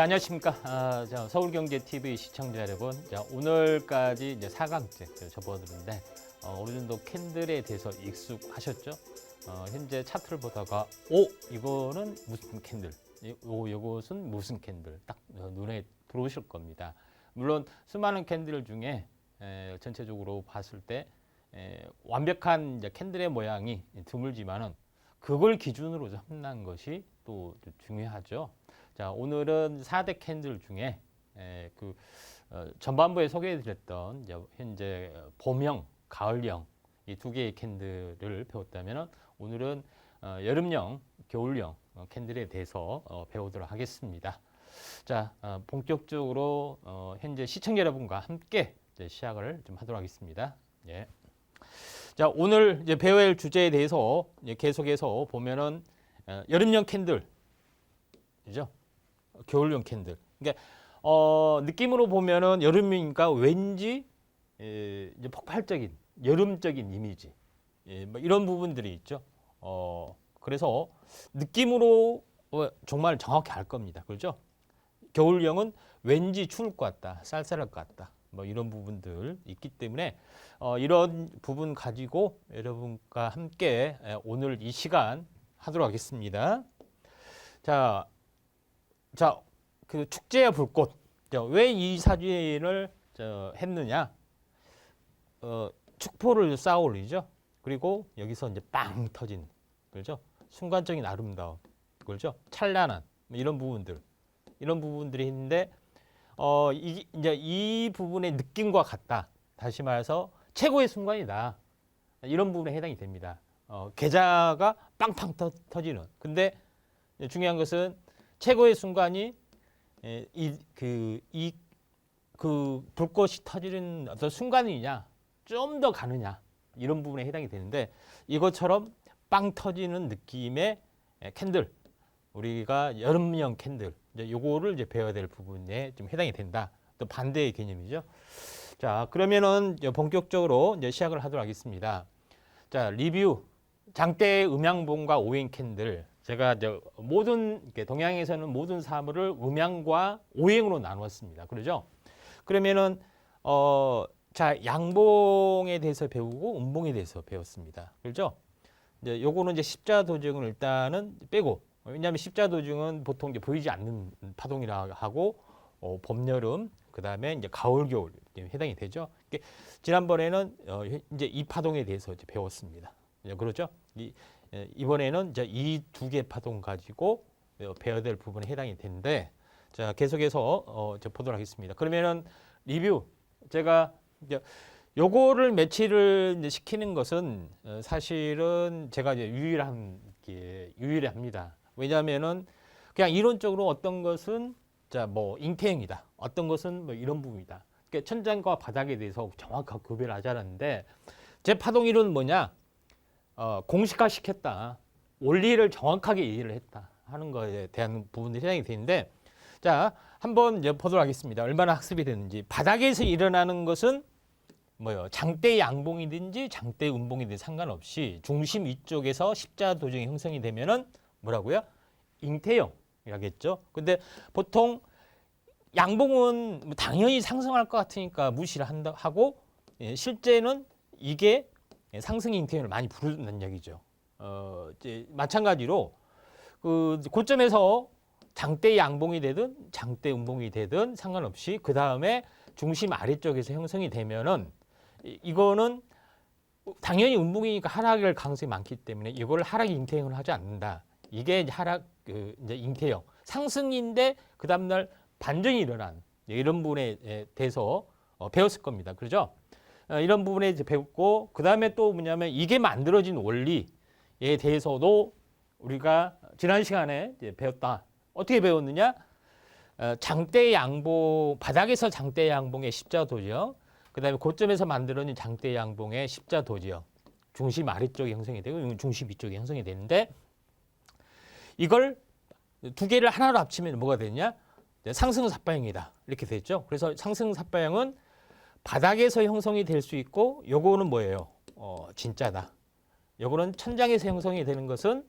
안녕하십니까. 서울경제TV 시청자 여러분. 오늘까지 이제 4강째 접어드는데 어느 정도 캔들에 대해서 익숙하셨죠? 현재 차트를 보다가 이거는 무슨 캔들, 요것은 무슨 캔들 딱 눈에 들어오실 겁니다. 물론 수많은 캔들 중에 전체적으로 봤을 때 완벽한 이제 캔들의 모양이 드물지만은 그걸 기준으로 삼는 것이 또 중요하죠. 자, 오늘은 4대 캔들 중에 전반부에 소개해드렸던 현재 봄형, 가을형 이 두 개의 캔들을 배웠다면 오늘은 여름형, 겨울형 캔들에 대해서 배우도록 하겠습니다. 자, 본격적으로 현재 시청자 여러분과 함께 시작을 좀 하도록 하겠습니다. 예. 자, 오늘 이제 배워야 할 주제에 대해서 계속해서 보면은 여름형 캔들, 그죠? 겨울용 캔들. 그러니까 느낌으로 보면은 여름이니까 왠지 이제 폭발적인 여름적인 이미지, 뭐 이런 부분들이 있죠. 그래서 느낌으로 정말 정확히 알 겁니다. 그렇죠? 겨울용은 왠지 추울 것 같다, 쌀쌀할 것 같다. 뭐 이런 부분들 있기 때문에 이런 부분 가지고 여러분과 함께 오늘 이 시간 하도록 하겠습니다. 자, 그 축제와 불꽃. 왜 이 사진을 했느냐? 축포를 쌓아 올리죠. 그리고 여기서 이제 빵 터진, 그렇죠? 순간적인 아름다움, 그렇죠? 찬란한 이런 부분들이 있는데 이제 이 부분의 느낌과 같다. 다시 말해서 최고의 순간이다. 이런 부분에 해당이 됩니다. 계좌가 빵빵 터지는. 근데 중요한 것은 최고의 순간이 그 불꽃이 터지는 어떤 순간이냐, 좀 더 가느냐, 이런 부분에 해당이 되는데 이것처럼 빵 터지는 느낌의 캔들, 우리가 여름형 캔들, 요거를 이제 배워야 될 부분에 좀 해당이 된다. 또 반대의 개념이죠. 자, 그러면은 본격적으로 이제 시작을 하도록 하겠습니다. 자, 리뷰. 장대 음양봉과 오행 캔들. 제가 이제 동양에서는 모든 사물을 음양과 오행으로 나누었습니다. 그러죠? 그러면은 자, 양봉에 대해서 배우고 음봉에 대해서 배웠습니다. 그렇죠? 이제 요거는 이제 십자 도증을 일단은 빼고, 왜냐하면 십자 도증은 보통 이제 보이지 않는 파동이라 하고 봄, 여름, 그다음에 이제 가을, 겨울 해당이 되죠. 지난번에는 이제 이 파동에 대해서 이제 배웠습니다. 그렇죠? 이번에는 이제 이 두 개 파동 가지고 배워야 될 부분에 해당이 되는데, 자, 계속해서 보도록 하겠습니다. 그러면은 리뷰. 제가 이제 요거를 매치를 이제 시키는 것은 사실은 제가 이제 유일합니다. 왜냐하면은 그냥 이론적으로 어떤 것은 뭐 잉태형이다, 어떤 것은 뭐 이런 부분이다. 그러니까 천장과 바닥에 대해서 정확하게 구별을 하자는데, 제 파동 이론은 뭐냐? 공식화 시켰다. 원리를 정확하게 이해를 했다 하는 거에 대한 부분들이 해당이 되는데, 자, 한번 이제 보도록 하겠습니다. 얼마나 학습이 됐는지. 바닥에서 일어나는 것은 뭐요? 장대 양봉이든지 장대 음봉이든지 상관없이 중심 위쪽에서 십자 도정이 형성이 되면은 뭐라고요? 잉태형이라겠죠. 근데 보통 양봉은 당연히 상승할 것 같으니까 무시를 하고, 실제는 이게 상승 잉태형을 많이 부른다는 얘기죠. 이제 마찬가지로 그 고점에서 장대 양봉이 되든 장대 음봉이 되든 상관없이 그 다음에 중심 아래쪽에서 형성이 되면은 이거는 당연히 음봉이니까 하락할 가능성이 많기 때문에 이걸 하락 잉태형을 하지 않는다. 이게 이제 하락 이제 잉태형 상승인데 그 다음날 반전이 일어난 이런 부분에 대해서 배웠을 겁니다. 그렇죠? 이런 부분에 이제 배웠고, 그 다음에 또 뭐냐면 이게 만들어진 원리에 대해서도 우리가 지난 시간에 이제 배웠다. 어떻게 배웠느냐? 장대 양봉, 바닥에서 장대 양봉의 십자 도지역, 그 다음에 고점에서 만들어진 장대 양봉의 십자 도지역, 중심 아래쪽에 형성이 되고 중심 위쪽에 형성이 되는데, 이걸 두 개를 하나로 합치면 뭐가 되냐? 상승삽발형이다. 이렇게 됐죠. 그래서 상승삽발형은 바닥에서 형성이 될 수 있고, 요거는 뭐예요? 진짜다. 요거는 천장에서 형성이 되는 것은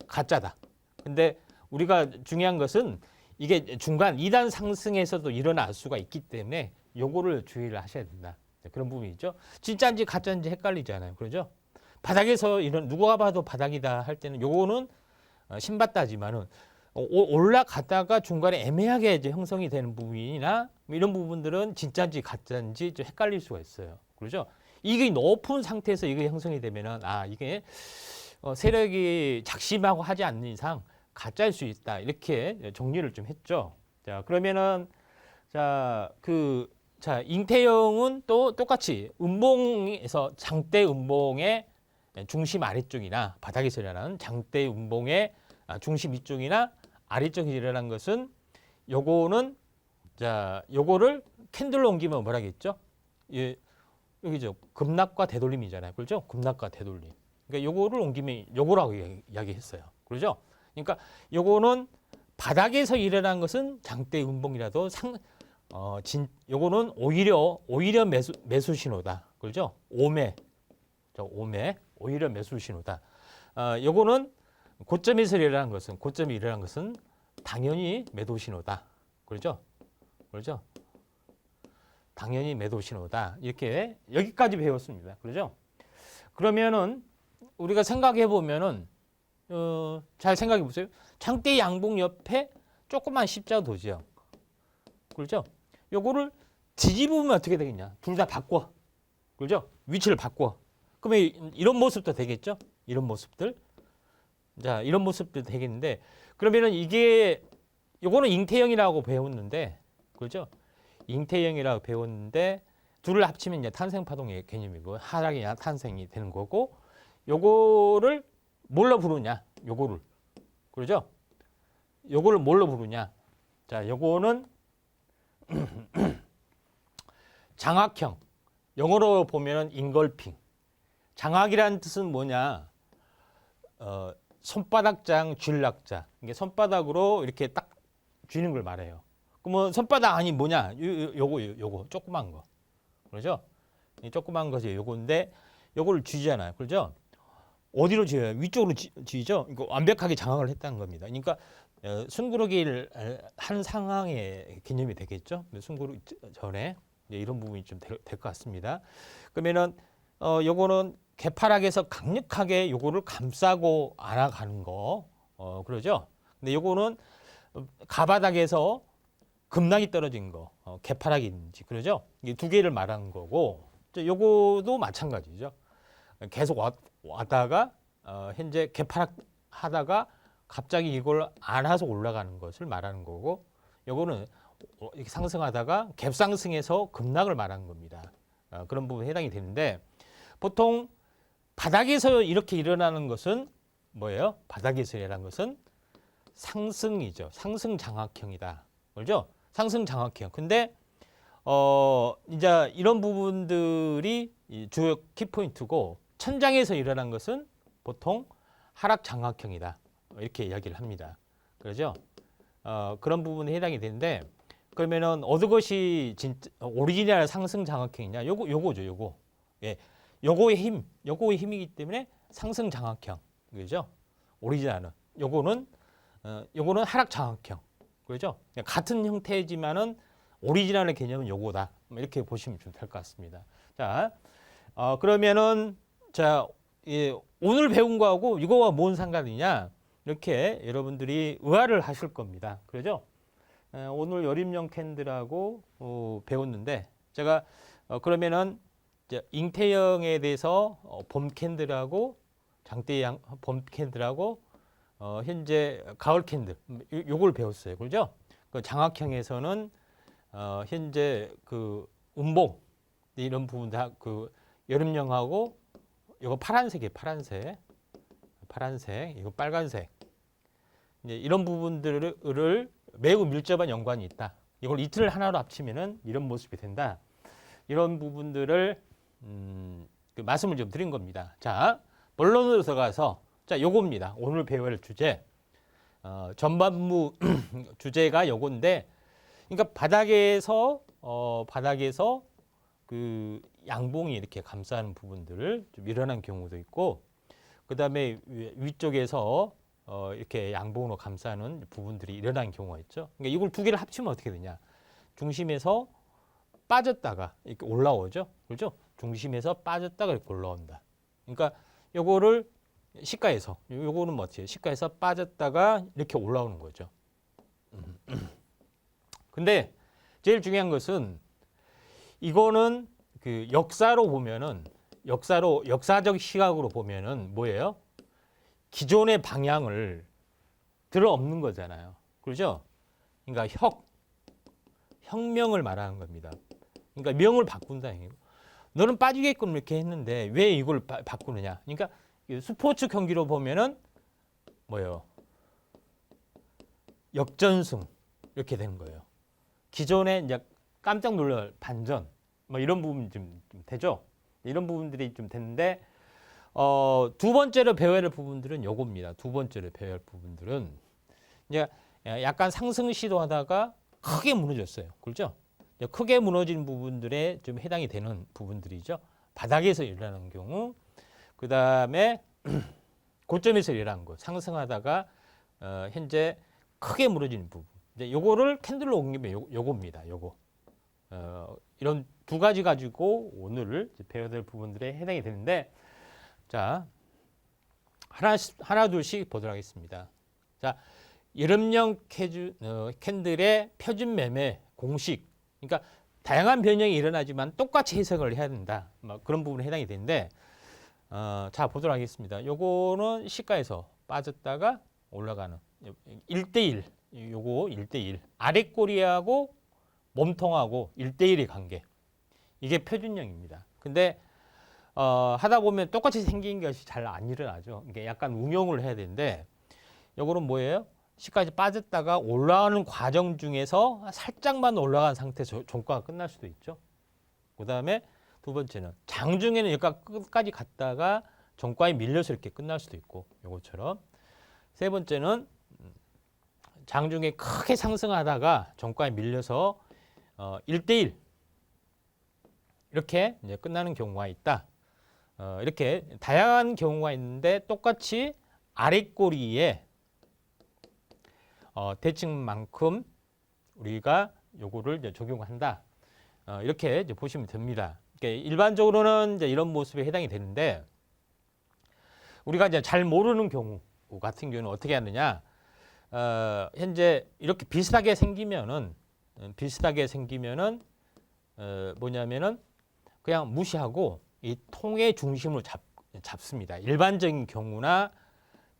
가짜다. 근데 우리가 중요한 것은 이게 중간 2단 상승에서도 일어날 수가 있기 때문에 요거를 주의를 하셔야 된다. 그런 부분이 있죠. 진짜인지 가짜인지 헷갈리잖아요. 그러죠? 바닥에서 이런 누가 봐도 바닥이다 할 때는 요거는 신받다지만은 올라가다가 중간에 애매하게 이제 형성이 되는 부분이나 뭐 이런 부분들은 진짜인지 가짜인지 좀 헷갈릴 수가 있어요. 그렇죠? 이게 높은 상태에서 이게 형성이 되면은 이게 세력이 작심하고 하지 않는 이상 가짜일 수 있다. 이렇게 정리를 좀 했죠. 자, 그러면은 잉태형은 또 똑같이 음봉에서 장대 음봉의 중심 아래쪽이나 바닥에서 일어나는 장대 음봉의 중심 위쪽이나 아래쪽에 일어난 것은 요거는 요거를 캔들로 옮기면 뭐라겠죠? 예, 여기죠. 급락과 되돌림이잖아요. 그렇죠? 급락과 되돌림. 그러니까 요거를 옮기면 요거라고 이야기했어요. 그렇죠? 그러니까 요거는 바닥에서 일어난 것은 장대 음봉이라도 요거는 오히려 매수 신호다. 그렇죠? 오매 오히려 매수 신호다. 요거는 고점이 일어난 것은 당연히 매도 신호다. 그렇죠? 그렇죠? 당연히 매도 신호다. 이렇게 여기까지 배웠습니다. 그렇죠? 그러면은 우리가 생각해 보면은 잘 생각해 보세요. 장대 양봉 옆에 조그만 십자 도죠. 그렇죠? 요거를 뒤집으면 어떻게 되겠냐? 둘 다 바꿔. 그렇죠? 위치를 바꿔. 그러면 이런 모습도 되겠죠? 이런 모습들. 자, 이런 모습도 되겠는데 그러면은 요거는 잉태형이라고 배웠는데 그렇죠? 잉태형이라고 배웠는데 둘을 합치면 이제 탄생파동의 개념이고 하락이나 탄생이 되는 거고 요거를 뭘로 부르냐? 요거를. 그렇죠? 요거를 뭘로 부르냐? 자, 요거는 장악형. 영어로 보면은 인걸핑. 장악이라는 뜻은 뭐냐? 손바닥장, 쥘락자. 이게 손바닥으로 이렇게 딱 쥐는 걸 말해요. 그러면 손바닥 아니 뭐냐? 요거 조그만 거. 그렇죠? 이 조그만 것이 요건데 요거를 쥐잖아요. 그렇죠? 어디로 쥐어요? 위쪽으로 쥐죠? 이거 완벽하게 장악을 했다는 겁니다. 그러니까 숨구르기를 한 상황의 개념이 되겠죠? 숨구르기 전에 이런 부분이 좀 될 것 같습니다. 그러면은 요거는 개파락에서 강력하게 요거를 감싸고 알아가는 거, 그러죠? 근데 요거는 가바닥에서 급락이 떨어진 거, 개파락인지 그러죠? 이게 두 개를 말하는 거고, 요거도 마찬가지죠. 계속 왔다가 현재 개파락 하다가 갑자기 이걸 안아서 올라가는 것을 말하는 거고, 요거는 이렇게 상승하다가 갭상승해서 급락을 말하는 겁니다. 그런 부분에 해당이 되는데 보통 바닥에서 이렇게 일어나는 것은 뭐예요? 바닥에서 일어나는 것은 상승이죠. 상승 장악형이다. 그렇죠? 상승 장악형. 근데 이제 이런 부분들이 주요 키포인트고 천장에서 일어난 것은 보통 하락 장악형이다. 이렇게 이야기를 합니다. 그렇죠? 그런 부분에 해당이 되는데 그러면은 어느 것이 진짜 오리지널 상승 장악형이냐? 요거죠, 요거. 예. 요거의 힘이기 때문에 상승 장악형. 그죠? 오리지널은. 요거는 하락 장악형. 그죠? 같은 형태지만은 오리지널의 개념은 요거다. 이렇게 보시면 좀 될 것 같습니다. 자, 그러면은 오늘 배운 거하고 이거와 뭔 상관이냐? 이렇게 여러분들이 의아를 하실 겁니다. 그죠? 오늘 여림용 캔들하고 배웠는데 제가 그러면은 잉태형에 대해서 봄 캔들하고 장대양 봄 캔들하고 현재 가을 캔들 요걸 배웠어요. 그죠? 그 장악형에서는 현재 그 음봉 이런 부분 다 그 여름용하고 이거 파란색이에요. 파란색 이거 빨간색 이제 이런 부분들을 매우 밀접한 연관이 있다. 이걸 이틀 하나로 합치면은 이런 모습이 된다. 이런 부분들을 그 말씀을 좀 드린 겁니다. 자, 본론으로 들어가서 요겁니다. 오늘 배울 주제 전반부 주제가 요건데, 그러니까 바닥에서 그 양봉이 이렇게 감싸는 부분들을 좀 일어난 경우도 있고, 그 다음에 위쪽에서 이렇게 양봉으로 감싸는 부분들이 일어나는 경우가 있죠. 그러니까 이걸 두 개를 합치면 어떻게 되냐? 중심에서 빠졌다가 이렇게 올라오죠. 그렇죠? 중심에서 빠졌다가 이렇게 올라온다. 그러니까 요거를 시가에서 요거는 뭐 어떻게 시가에서 빠졌다가 이렇게 올라오는 거죠. 근데 제일 중요한 것은 이거는 그 역사로 보면은 역사적 시각으로 보면은 뭐예요? 기존의 방향을 들어엎는 거잖아요. 그렇죠? 그러니까 혁명을 말하는 겁니다. 그러니까 명을 바꾼다. 너는 빠지게끔 이렇게 했는데 왜 이걸 바꾸느냐? 그러니까 스포츠 경기로 보면은 뭐예요? 역전승 이렇게 되는 거예요. 기존에 이제 깜짝 놀랄 반전 뭐 이런 부분 좀 되죠. 이런 부분들이 좀 됐는데 두 번째로 배워야 할 부분들은 요겁니다. 두 번째로 배워야 할 부분들은 이제 약간 상승 시도하다가 크게 무너졌어요. 그렇죠? 크게 무너진 부분들에 좀 해당이 되는 부분들이죠. 바닥에서 일어나는 경우, 그 다음에 고점에서 일어나는 것, 상승하다가 현재 크게 무너지는 부분. 이제 요거를 캔들로 옮기면 요겁니다. 요거. 이런 두 가지 가지고 오늘 배워야 될 부분들에 해당이 되는데, 자, 하나 둘씩 보도록 하겠습니다. 자, 여름형 캔들의 표준 매매 공식. 그러니까 다양한 변형이 일어나지만 똑같이 해석을 해야 된다. 뭐 그런 부분에 해당이 되는데, 자, 보도록 하겠습니다. 요거는 시가에서 빠졌다가 올라가는 1대1. 요거 1대1. 아래 꼬리하고 몸통하고 1대1의 관계. 이게 표준형입니다. 근데 하다 보면 똑같이 생긴 것이 잘 안 일어나죠. 이게 약간 응용을 해야 되는데, 요거는 뭐예요? 시가에서 빠졌다가 올라가는 과정 중에서 살짝만 올라간 상태에서 종가가 끝날 수도 있죠. 그 다음에 두 번째는 장중에는 여기까지 끝까지 갔다가 종가에 밀려서 이렇게 끝날 수도 있고, 요것처럼. 세 번째는 장중에 크게 상승하다가 종가에 밀려서 1대1 이렇게 이제 끝나는 경우가 있다. 이렇게 다양한 경우가 있는데 똑같이 아랫꼬리에 대칭만큼 우리가 요거를 이제 적용한다. 이렇게 이제 보시면 됩니다. 그러니까 일반적으로는 이제 이런 모습에 해당이 되는데, 우리가 이제 잘 모르는 경우 같은 경우는 어떻게 하느냐? 현재 이렇게 비슷하게 생기면은 뭐냐면은 그냥 무시하고 이 통의 중심을 잡습니다. 일반적인 경우나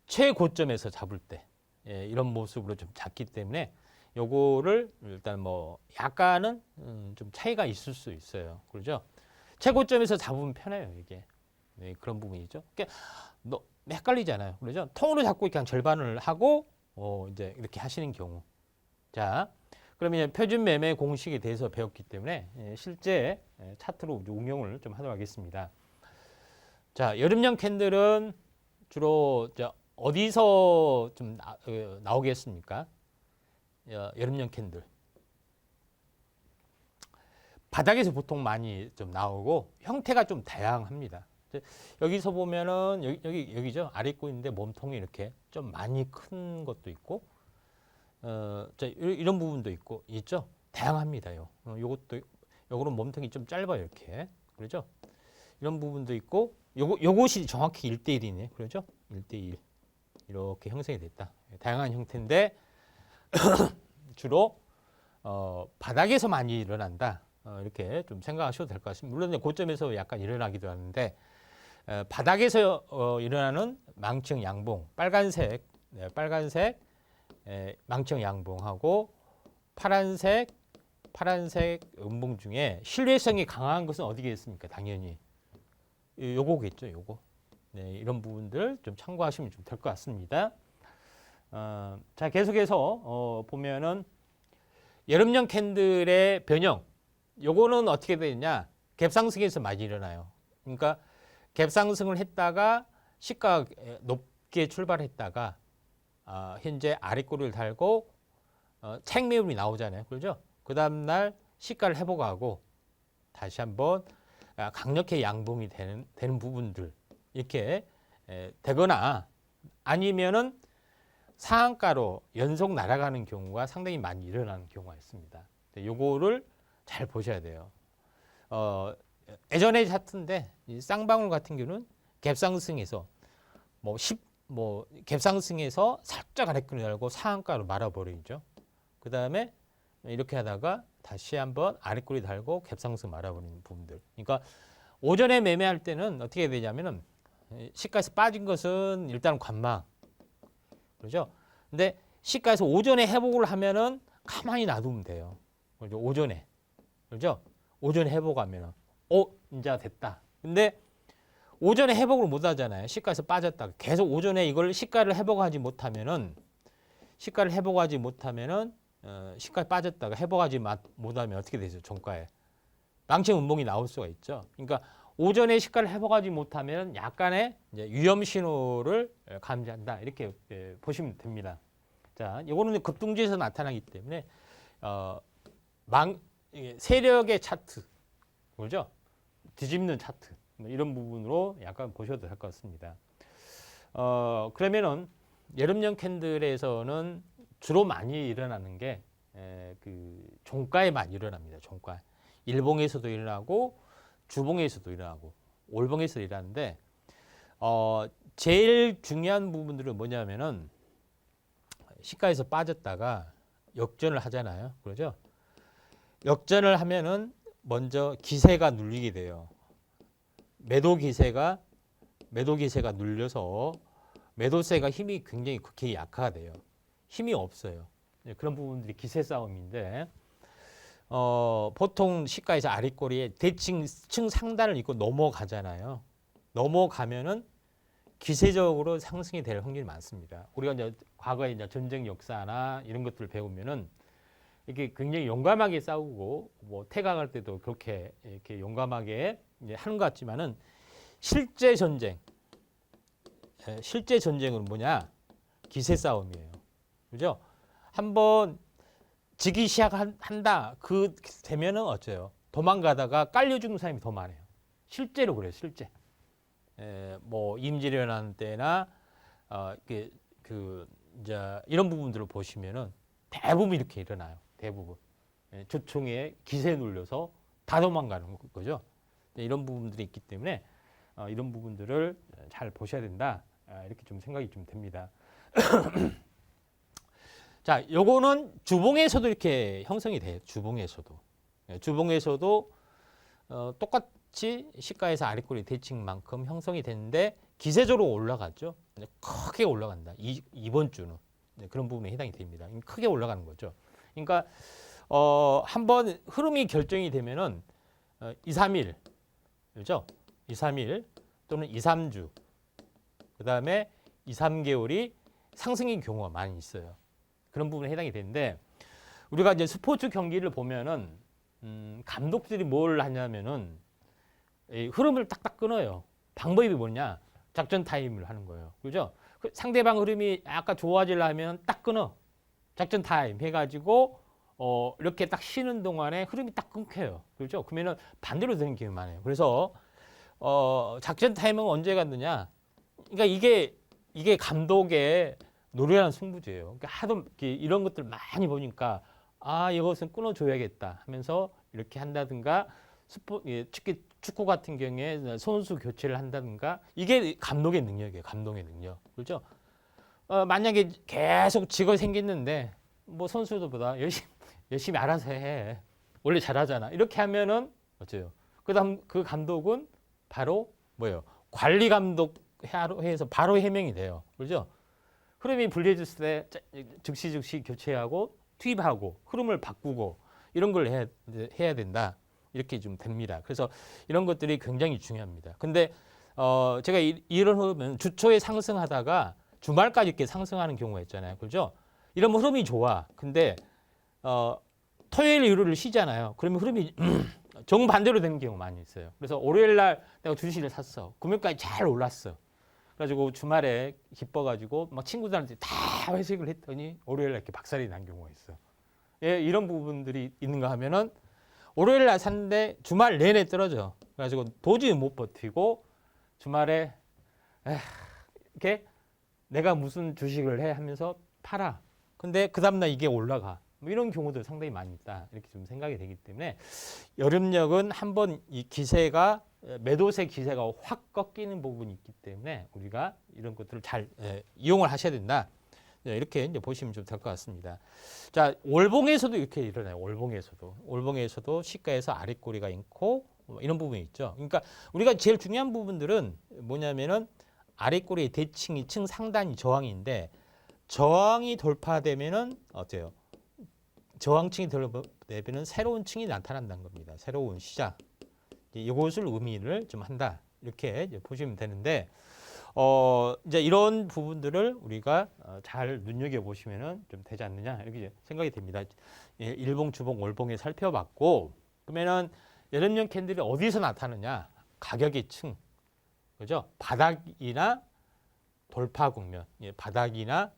최고점에서 잡을 때 이런 모습으로 좀 잡기 때문에 요거를 일단 뭐 약간은 좀 차이가 있을 수 있어요. 그렇죠? 최고점에서 잡으면 편해요, 이게. 네, 그런 부분이죠. 그러니까 헷갈리잖아요. 그렇죠? 통으로 잡고 그냥 절반을 하고 이제 이렇게 하시는 경우. 자, 그러면 표준 매매 공식에 대해서 배웠기 때문에 실제 차트로 응용을 좀 하도록 하겠습니다. 자, 여름형 캔들은 주로 어디서 좀 나오겠습니까? 여름형 캔들. 바닥에서 보통 많이 좀 나오고 형태가 좀 다양합니다. 여기서 보면은 여기죠. 아랫꼬리인데 몸통이 이렇게 좀 많이 큰 것도 있고, 이런 부분도 있죠. 다양합니다. 요거는 몸통이 좀 짧아요, 이렇게. 그렇죠? 이런 부분도 있고, 요것이 정확히 1대1이네. 그렇죠? 1대1. 이렇게 형성이 됐다. 다양한 형태인데, 주로, 바닥에서 많이 일어난다. 이렇게 좀 생각하셔도 될 것 같습니다. 물론 고점에서 약간 일어나기도 하는데, 바닥에서 일어나는 망청 양봉, 빨간색 망청 양봉하고 파란색 음봉 중에 신뢰성이 강한 것은 어디겠습니까? 당연히 요거겠죠, 요거. 네, 이런 부분들 좀 참고하시면 좀 될 것 같습니다. 자, 계속해서 보면은 여름형 캔들의 변형, 요거는 어떻게 되느냐? 갭상승에서 많이 일어나요. 그러니까 갭상승을 했다가 시가가 높게 출발했다가 현재 아랫꼬리를 달고 차익 매물이 나오잖아요. 그렇죠? 그 다음날 시가를 회복하고 다시 한번 강력하게 양봉이 되는 부분들 이렇게 되거나 아니면은 상한가로 연속 날아가는 경우가 상당히 많이 일어나는 경우가 있습니다. 요거를 잘 보셔야 돼요. 예전의 차트인데 이 쌍방울 같은 경우는 갭상승에서 갭상승에서 살짝 아래끈을 달고 상한가로 말아버리죠. 그 다음에 이렇게 하다가 다시 한번 아래꼬리 달고 갭상승 말아버리는 부분들. 그러니까 오전에 매매할 때는 어떻게 되냐면은 시가에서 빠진 것은 일단 관망. 그렇죠? 근데 시가에서 오전에 회복을 하면은 가만히 놔두면 돼요. 그렇죠? 오전에. 그렇죠? 오전에 회복하면은 이제 됐다. 근데 오전에 회복을 못 하잖아요. 시가에서 빠졌다. 계속 오전에 이걸 시가를 회복하지 못하면은 시가에 빠졌다가 회복하지 못하면 어떻게 되죠? 종가에 망치 운봉이 나올 수가 있죠. 그러니까 오전에 시가를 회복하지 못하면 약간의 이제 위험 신호를 감지한다. 이렇게 보시면 됩니다. 자, 이거는 급등주에서 나타나기 때문에 세력의 차트, 그죠? 뒤집는 차트 이런 부분으로 약간 보셔도 될 것 같습니다. 그러면은 여름용 캔들에서는 주로 많이 일어나는 게 그 종가에 많이 일어납니다. 종가. 일봉에서도 일어나고 주봉에서도 일어나고 올봉에서도 일어나는데 제일 중요한 부분들은 뭐냐면은 시가에서 빠졌다가 역전을 하잖아요. 그러죠? 역전을 하면은 먼저 기세가 눌리게 돼요. 매도 기세가 눌려서 매도세가 힘이 굉장히 극히 약화가 돼요. 힘이 없어요. 그런 부분들이 기세 싸움인데 보통 시가에서 아랫꼬리에 대칭 상단을 잇고 넘어가잖아요. 넘어가면은 기세적으로 상승이 될 확률이 많습니다. 우리가 이제 과거에 이제 전쟁 역사나 이런 것들을 배우면은 이게 굉장히 용감하게 싸우고 뭐 태강할 때도 그렇게 이렇게 용감하게 이제 하는 것 같지만은 실제 전쟁은 뭐냐? 기세 싸움이에요. 그죠? 한번 지기 시작한다. 그 되면은 어째요? 도망가다가 깔려 죽는 사람이 더 많아요. 실제로 그래요. 실제. 뭐 임진왜란 때나 이제 이런 부분들을 보시면은 대부분 이렇게 일어나요. 대부분. 조총에 기세 눌려서 다 도망가는 거죠. 이런 부분들이 있기 때문에 이런 부분들을 잘 보셔야 된다. 이렇게 좀 생각이 좀 됩니다. 자, 요거는 주봉에서도 이렇게 형성이 돼요. 주봉에서도 똑같이 시가에서 아랫꼬리 대칭만큼 형성이 되는데 기세적으로 올라갔죠. 크게 올라간다. 이번 주는 그런 부분에 해당이 됩니다. 크게 올라가는 거죠. 그러니까 한번 흐름이 결정이 되면은 2, 3일, 그렇죠? 2, 3일 또는 2, 3주, 그 다음에 2, 3개월이 상승인 경우가 많이 있어요. 그런 부분에 해당이 되는데 우리가 이제 스포츠 경기를 보면은 감독들이 뭘 하냐면은 흐름을 딱딱 끊어요. 방법이 뭐냐? 작전 타임을 하는 거예요. 그죠? 상대방 흐름이 약간 좋아지려면 딱 끊어. 작전 타임 해가지고 이렇게 딱 쉬는 동안에 흐름이 딱 끊겨요. 그렇죠? 그러면은 반대로 되는 경우가 많아요. 그래서 작전 타임은 언제 갔느냐? 그러니까 이게 감독의 노련한 승부지예요. 그러니까 하도 이런 것들 많이 보니까 이것은 끊어줘야겠다 하면서 이렇게 한다든가 특히 축구 같은 경우에 선수 교체를 한다든가 이게 감독의 능력이에요. 감독의 능력. 그렇죠? 만약에 계속 직업이 생겼는데 뭐 선수들보다 열심히 알아서 해. 원래 잘하잖아. 이렇게 하면은 어째요? 그다음 그 감독은 바로 뭐예요? 관리 감독 해서 바로 해명이 돼요. 그렇죠? 흐름이 불리해졌을 때 즉시 교체하고 투입하고 흐름을 바꾸고 이런 걸 해야 된다. 이렇게 좀 됩니다. 그래서 이런 것들이 굉장히 중요합니다. 근데 제가 이런 흐름은 주초에 상승하다가 주말까지 이렇게 상승하는 경우가 있잖아요. 그렇죠? 이러면 흐름이 좋아. 근데 토요일, 일요일을 쉬잖아요. 그러면 흐름이 정반대로 되는 경우가 많이 있어요. 그래서 월요일 날 내가 주식을 샀어. 금요일까지 잘 올랐어. 그래가지고 주말에 기뻐가지고 막 친구들한테 다 회식을 했더니 월요일 날 이렇게 박살이 난 경우가 있어. 예, 이런 부분들이 있는가 하면은 월요일 날 샀는데 주말 내내 떨어져. 그래가지고 도저히 못 버티고 주말에 이렇게 내가 무슨 주식을 해 하면서 팔아. 근데 그 다음날 이게 올라가. 뭐 이런 경우도 상당히 많이 있다. 이렇게 좀 생각이 되기 때문에 여름녘은 한번 이 기세가 매도세 기세가 확 꺾이는 부분이 있기 때문에 우리가 이런 것들을 잘 이용을 하셔야 된다. 이렇게 이제 보시면 좀 될 것 같습니다. 자, 월봉에서도 이렇게 일어나요. 월봉에서도 시가에서 아랫꼬리가 있고 이런 부분이 있죠. 그러니까 우리가 제일 중요한 부분들은 뭐냐면은 아랫꼬리의 대칭이 층 상단이 저항인데 저항이 돌파되면은 어때요? 저항층이 돌파되면은 새로운 층이 나타난다는 겁니다. 새로운 시작. 이것을 의미를 좀 한다. 이렇게 이제 보시면 되는데 이제 이런 부분들을 우리가 잘 눈여겨 보시면은 좀 되지 않느냐 이렇게 생각이 됩니다. 일봉, 주봉, 월봉에 살펴봤고 그러면은 여름용 캔들이 어디서 나타나느냐? 가격의 층, 그죠? 바닥이나 돌파 국면, 바닥이나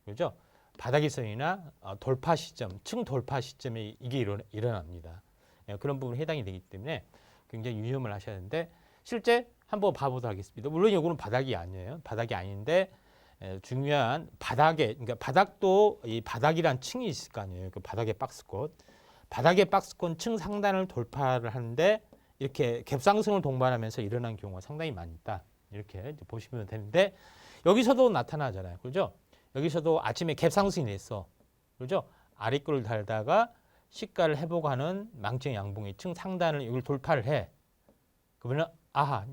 그죠? 바닥이선이나 돌파 시점, 층 돌파 시점에 이게 일어납니다. 그런 부분에 해당이 되기 때문에 굉장히 유념을 하셔야 하는데 실제 한번 봐보도록 하겠습니다. 물론 이거는 바닥이 아니에요. 바닥이 아닌데 중요한 바닥에, 그러니까 바닥도 이 바닥이란 층이 있을 거 아니에요. 그 바닥의 박스권. 바닥의 박스권 층 상단을 돌파를 하는데 이렇게 갭상승을 동반하면서 일어난 경우가 상당히 많이 있다. 이렇게 보시면 되는데 여기서도 나타나잖아요. 그죠? 여기서도 아침에 갭상승이 냈어. 그죠? 아랫글을 달다가 시가를 회복하는 망치 양봉의 층 상단을 이걸 돌파를 해. 그러면 아하,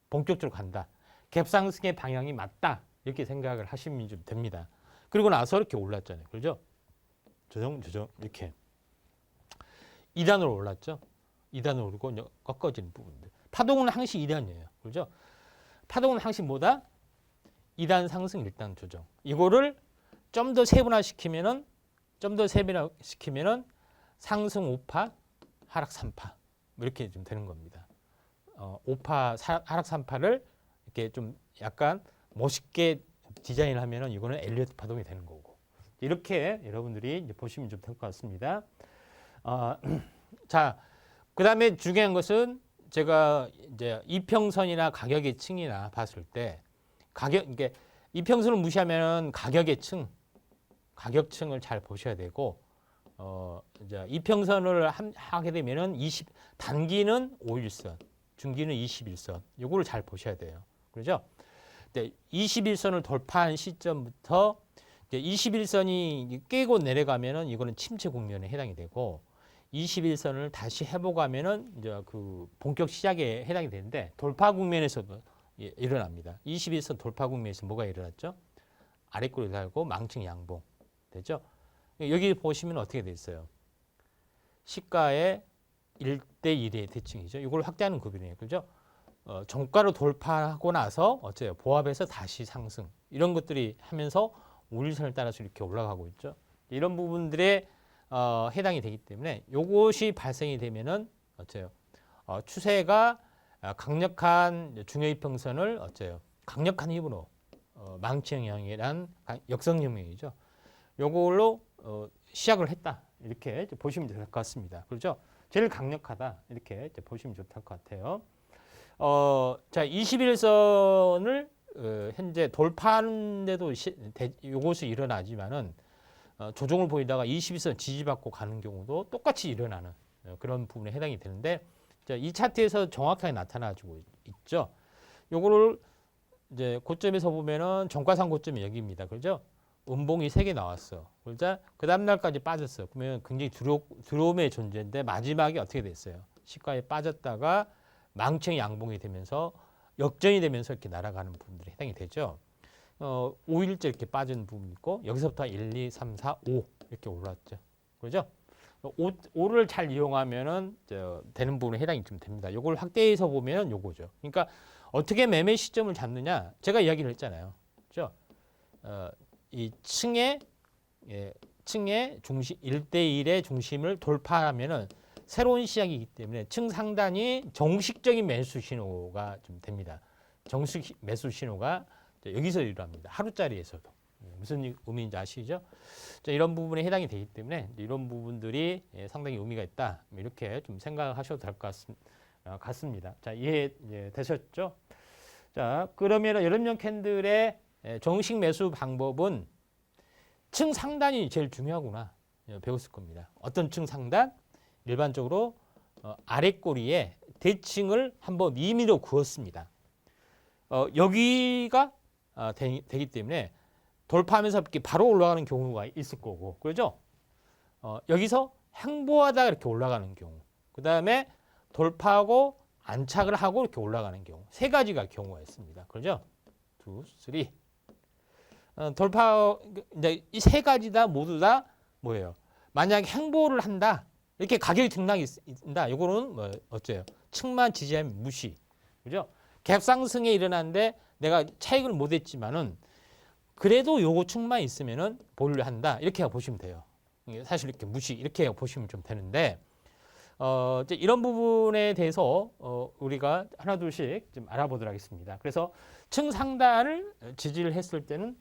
본격적으로 간다. 갭상승의 방향이 맞다. 이렇게 생각을 하시면 좀 됩니다. 그리고 나서 이렇게 올랐잖아요. 그죠? 조정 이렇게 2단으로 올랐죠. 2단으로 오르고 꺾어지는 부분들. 파동은 항시 2단이에요. 그죠? 파동은 항시 뭐다? 2단 상승 1단 조정. 이거를 좀 더 세분화시키면은 상승 5파, 하락 3파. 이렇게 좀 되는 겁니다. 5파, 하락 3파를 이렇게 좀 약간 멋있게 디자인을 하면은 이거는 엘리어트 파동이 되는 거고. 이렇게 여러분들이 이제 보시면 좀 될 것 같습니다. 자, 그다음에 중요한 것은 제가 이제 이평선이나 가격의 층이나 봤을 때 이게 이평선을 무시하면 가격층을 잘 보셔야 되고 이제 이평선을 하게 되면은 단기는 5일선, 중기는 21선. 요거를 잘 보셔야 돼요. 그렇죠? 21선을 돌파한 시점부터 21선이 깨고 내려가면은 이거는 침체 국면에 해당이 되고 21선을 다시 회복하면은 이제 그 본격 시작에 해당이 되는데 돌파 국면에서도 일어납니다. 21선 돌파 국면에서 뭐가 일어났죠? 아랫꼬리 달고 망층 양봉 되죠? 여기 보시면 어떻게 돼 있어요? 시가의 1대1의 대칭이죠. 이걸 확대하는 구별이에요. 그죠? 정가로 돌파하고 나서 어째요? 보합에서 다시 상승. 이런 것들이 하면서 5일선을 따라서 이렇게 올라가고 있죠. 이런 부분들에 해당이 되기 때문에 이것이 발생이 되면은 어째요? 추세가 강력한 중요이평선을 어째요? 강력한 힘으로 망치 영향이란 역성영향이죠. 요걸로 시작을 했다. 이렇게 보시면 될 것 같습니다. 그렇죠? 제일 강력하다. 이렇게 보시면 좋을 것 같아요. 자, 21선을 현재 돌파하는데도 이것이 일어나지만은 조정을 보이다가 21선 지지받고 가는 경우도 똑같이 일어나는 그런 부분에 해당이 되는데 자, 이 차트에서 정확하게 나타나주고 있죠. 요거를 이제 고점에서 보면은 정가상 고점이 여기입니다. 그렇죠? 음봉이 3개 나왔어. 그러자 그 다음 날까지 빠졌어. 그러면 굉장히 두려움의 존재인데 마지막에 어떻게 됐어요? 시가에 빠졌다가 망청 양봉이 되면서 역전이 되면서 이렇게 날아가는 부분들이 해당이 되죠. 5일째 이렇게 빠진 부분이 있고 여기서부터 1, 2, 3, 4, 5 이렇게 올랐죠. 그렇죠? 5를 잘 이용하면은 되는 부분에 해당이 좀 됩니다. 이걸 확대해서 보면 요거죠. 그러니까 어떻게 매매 시점을 잡느냐? 제가 이야기를 했잖아요. 그렇죠? 이 층의 중심 1대1의 중심을 돌파하면은 새로운 시작이기 때문에 층 상단이 정식적인 매수 신호가 좀 됩니다. 정식 매수 신호가 여기서 일어납니다. 하루짜리에서도. 무슨 의미인지 아시죠? 이런 부분에 해당이 되기 때문에 이런 부분들이 상당히 의미가 있다. 이렇게 좀 생각하셔도 될 것 같습니다. 자, 이해되셨죠? 자, 그러면 여름용 캔들의 정식 매수 방법은 층 상단이 제일 중요하구나 배웠을 겁니다. 어떤 층 상단? 일반적으로 아랫꼬리에 대칭을 한번 임의로 그었습니다. 여기가 되기 때문에 돌파하면서 이렇게 바로 올라가는 경우가 있을 거고, 그렇죠? 여기서 행보하다가 이렇게 올라가는 경우, 그 다음에 돌파하고 안착을 하고 이렇게 올라가는 경우, 세 가지가 경우가 있습니다. 그렇죠? 2, 3. 돌파, 이제 이 세 가지 다 모두 다 뭐예요? 만약에 행보를 한다, 이렇게 가격이 등락이 있다, 이거는 뭐 어째요? 층만 지지하면 무시, 그죠? 갭상승에 일어났는데 내가 차익을 못했지만은 그래도 요거 층만 있으면은 보유를 한다, 이렇게 보시면 돼요. 사실 이렇게 무시, 이렇게 보시면 좀 되는데, 이제 이런 부분에 대해서 우리가 하나 둘씩 좀 알아보도록 하겠습니다. 그래서 층 상단을 지지를 했을 때는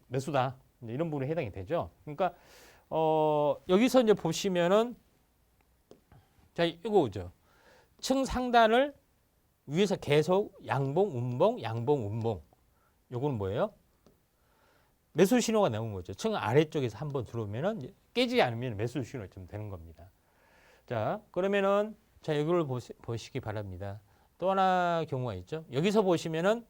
매수다, 이런 부분에 해당이 되죠. 그러니까 여기서 이제 보시면은 자, 이거죠. 층 상단을 위에서 계속 양봉, 운봉, 양봉, 운봉. 요거는 뭐예요? 매수 신호가 나온 거죠. 층 아래쪽에서 한번 들어오면은 깨지지 않으면 매수 신호가 좀 되는 겁니다. 자, 그러면은 자, 이걸 보시기 바랍니다. 또 하나 경우가 있죠. 여기서 보시면은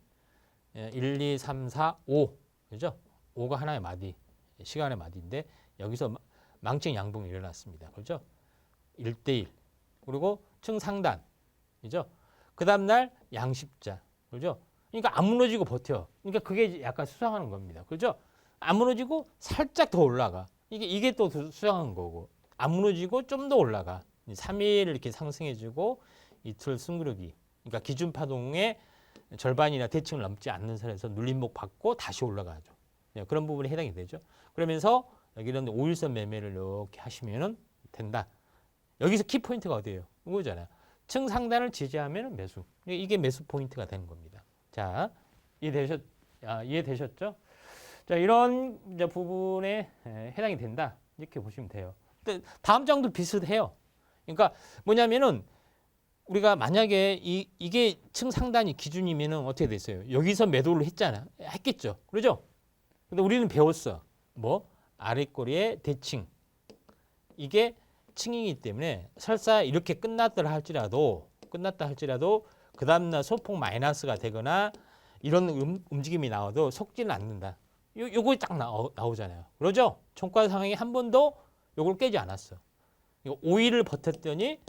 1, 2, 3, 4, 5. 그죠? 5가 하나의 마디, 시간의 마디인데 여기서 망청 양봉이 일어났습니다. 그렇죠? 1대1. 그리고 층 상단. 그죠? 그 다음날 양십자. 그죠? 그러니까 안 무너지고 버텨. 그러니까 그게 약간 수상하는 겁니다. 그죠? 안 무너지고 살짝 더 올라가. 이게 또 수상한 거고. 안 무너지고 좀 더 올라가. 3일 이렇게 상승해주고 이틀 숨구르기. 그러니까 기준 파동의 절반이나 대칭을 넘지 않는 선에서 눌림목 받고 다시 올라가죠. 그런 부분에 해당이 되죠. 그러면서 여기는 5일선 매매를 이렇게 하시면 된다. 여기서 키포인트가 어디예요? 이거잖아요. 층 상단을 지지하면 매수. 이게 매수 포인트가 되는 겁니다. 자, 이해되셨죠? 자, 이런 이제 부분에 해당이 된다. 이렇게 보시면 돼요. 다음 장도 비슷해요. 그러니까 뭐냐면은 우리가 만약에 이게 층 상단이 기준이면은 어떻게 됐어요? 여기서 매도를 했겠죠. 그러죠? 근데 우리는 배웠어. 뭐? 아랫꼬리에 대칭. 이게 층이기 때문에 설사 이렇게 끝났다 할지라도 그 다음날 소폭 마이너스가 되거나 이런 움직임이 나와도 속지는 않는다. 요거 딱 나오잖아요. 그러죠? 종가 상황이 한 번도 요걸 깨지 않았어. 5일을 버텼더니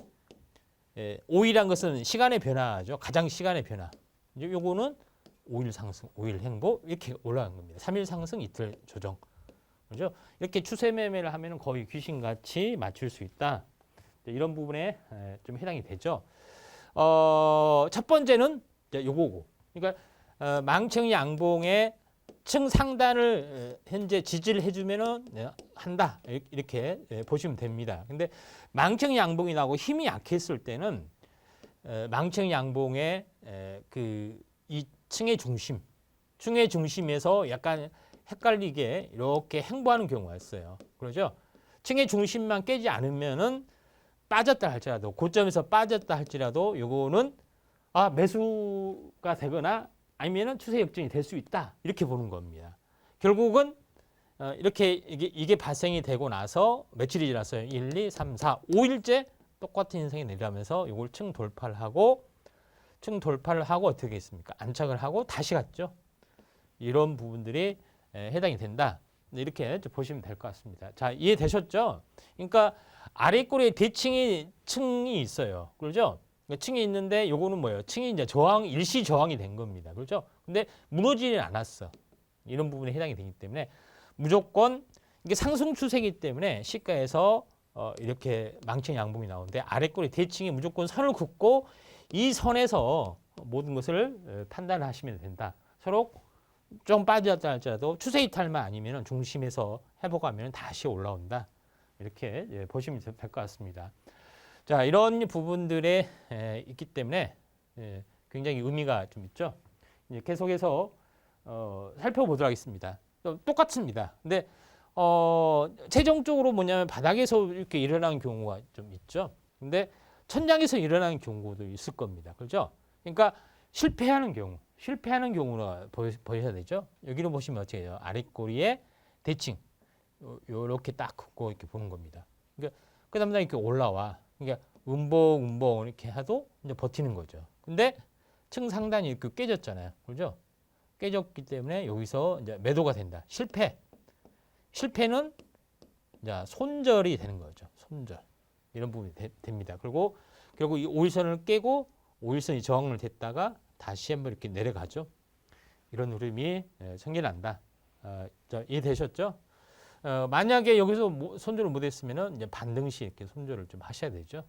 5일이란 것은 시간의 변화죠. 가장 시간의 변화. 요거는 5일 상승, 5일 행보 이렇게 올라간 겁니다. 3일 상승, 이틀 조정. 그죠? 이렇게 추세 매매를 하면 거의 귀신같이 맞출 수 있다. 이런 부분에 좀 해당이 되죠. 첫 번째는 요거고. 그러니까 망청 양봉의 층 상단을 현재 지지를 해주면은 한다. 이렇게 보시면 됩니다. 근데 망청 양봉이 나고 힘이 약했을 때는 망청 양봉의 이 층의 중심에서 약간 헷갈리게 이렇게 행보하는 경우가 있어요. 그러죠? 층의 중심만 깨지 않으면은 빠졌다 할지라도 고점에서 빠졌다 할지라도 요거는 매수가 되거나 아니면은 추세 역전이 될 수 있다. 이렇게 보는 겁니다. 결국은 이렇게 이게 발생이 되고 나서 며칠이 지났어요. 1, 2, 3, 4, 5일째 똑같은 인상이 내려가면서 이걸 층 돌파를 하고 어떻게 했습니까? 안착을 하고 다시 갔죠. 이런 부분들이 해당이 된다. 이렇게 보시면 될 것 같습니다. 자, 이해되셨죠? 그러니까 아랫꼬리에 층이 있어요. 그렇죠? 층이 있는데 요거는 뭐예요? 층이 이제 일시 저항이 된 겁니다. 그렇죠? 근데 무너지는 않았어. 이런 부분에 해당이 되기 때문에 무조건 이게 상승 추세이기 때문에 시가에서 이렇게 망청 양봉이 나오는데 아랫꼬리 대칭이 무조건 선을 긋고 이 선에서 모든 것을 판단을 하시면 된다. 서로 좀 빠졌다 할지라도 추세 이탈만 아니면 중심에서 회복하면 다시 올라온다. 이렇게 보시면 될 것 같습니다. 자, 이런 부분들에 있기 때문에 굉장히 의미가 좀 있죠. 이제 계속해서 살펴보도록 하겠습니다. 똑같습니다. 근데 최종적으로 뭐냐면 바닥에서 이렇게 일어나는 경우가 좀 있죠. 근데 천장에서 일어나는 경우도 있을 겁니다. 그렇죠? 그러니까 실패하는 경우는 보셔야 되죠. 여기로 보시면 어떻게 해요? 아랫꼬리에 대칭. 요렇게 딱 긋고 이렇게 보는 겁니다. 그러니까 그 다음에 이렇게 올라와. 그러니까 음봉 이렇게 해도 이제 버티는 거죠. 근데 층 상단이 이렇게 깨졌잖아요. 그죠? 깨졌기 때문에 여기서 이제 매도가 된다. 실패는 이제 손절이 되는 거죠. 손절. 이런 부분이 됩니다. 그리고 결국 이 5일선을 깨고 5일선이 저항을 됐다가 다시 한번 이렇게 내려가죠. 이런 흐름이 생겨난다. 이해되셨죠? 만약에 여기서 손절을 못했으면은 이제 반등 시 이렇게 손절을 좀 하셔야 되죠.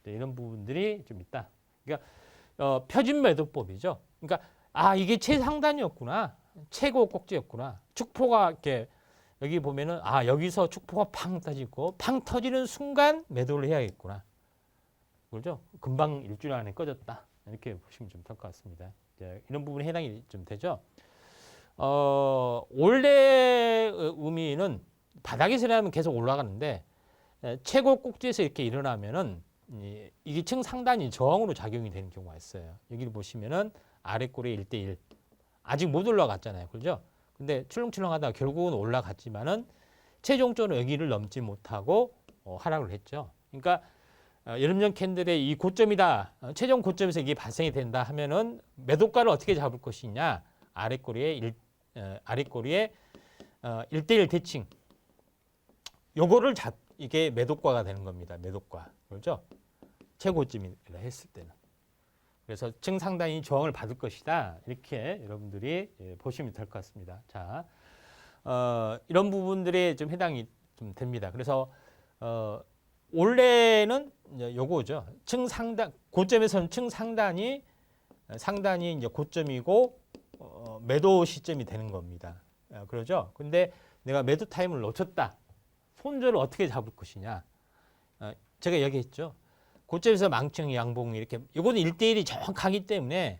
이런 부분들이 좀 있다. 그러니까 표준 매도법이죠. 그러니까 이게 최상단이었구나, 최고 꼭지였구나. 축포가 이렇게 여기 보면은 여기서 축포가 팡 터지고 팡 터지는 순간 매도를 해야겠구나. 그렇죠? 금방 일주일 안에 꺼졌다. 이렇게 보시면 좀 될 것 같습니다. 이런 부분에 해당이 좀 되죠. 원래 의미는 바닥에서 일어나면 계속 올라가는데 최고 꼭지에서 이렇게 일어나면은 이게 층 상단이 저항으로 작용이 되는 경우가 있어요. 여기를 보시면은 아래 꼬리에 1대1 아직 못 올라갔잖아요. 그렇죠? 근데 출렁출렁하다가 결국은 올라갔지만은 최종적으로 여기를 넘지 못하고 하락을 했죠. 그러니까 여름전 캔들의 이 고점이다. 최종 고점에서 이게 발생이 된다 하면은 매도가를 어떻게 잡을 것이냐? 아래 꼬리에 1대1 대칭. 요거를 이게 매도가가 되는 겁니다. 매도가. 그렇죠? 최고점이라 했을 때는. 그래서 층 상단이 저항을 받을 것이다. 이렇게 여러분들이 보시면 될 것 같습니다. 자, 이런 부분들에 좀 해당이 좀 됩니다. 그래서 원래는 이제 요거죠. 층 상단 고점에서는 층 상단이 이제 고점이고 매도 시점이 되는 겁니다. 그러죠? 근데 내가 매도 타임을 놓쳤다. 손절을 어떻게 잡을 것이냐? 제가 얘기했죠. 고점에서 망청 양봉 이렇게 이거는 1대1이 정확하기 때문에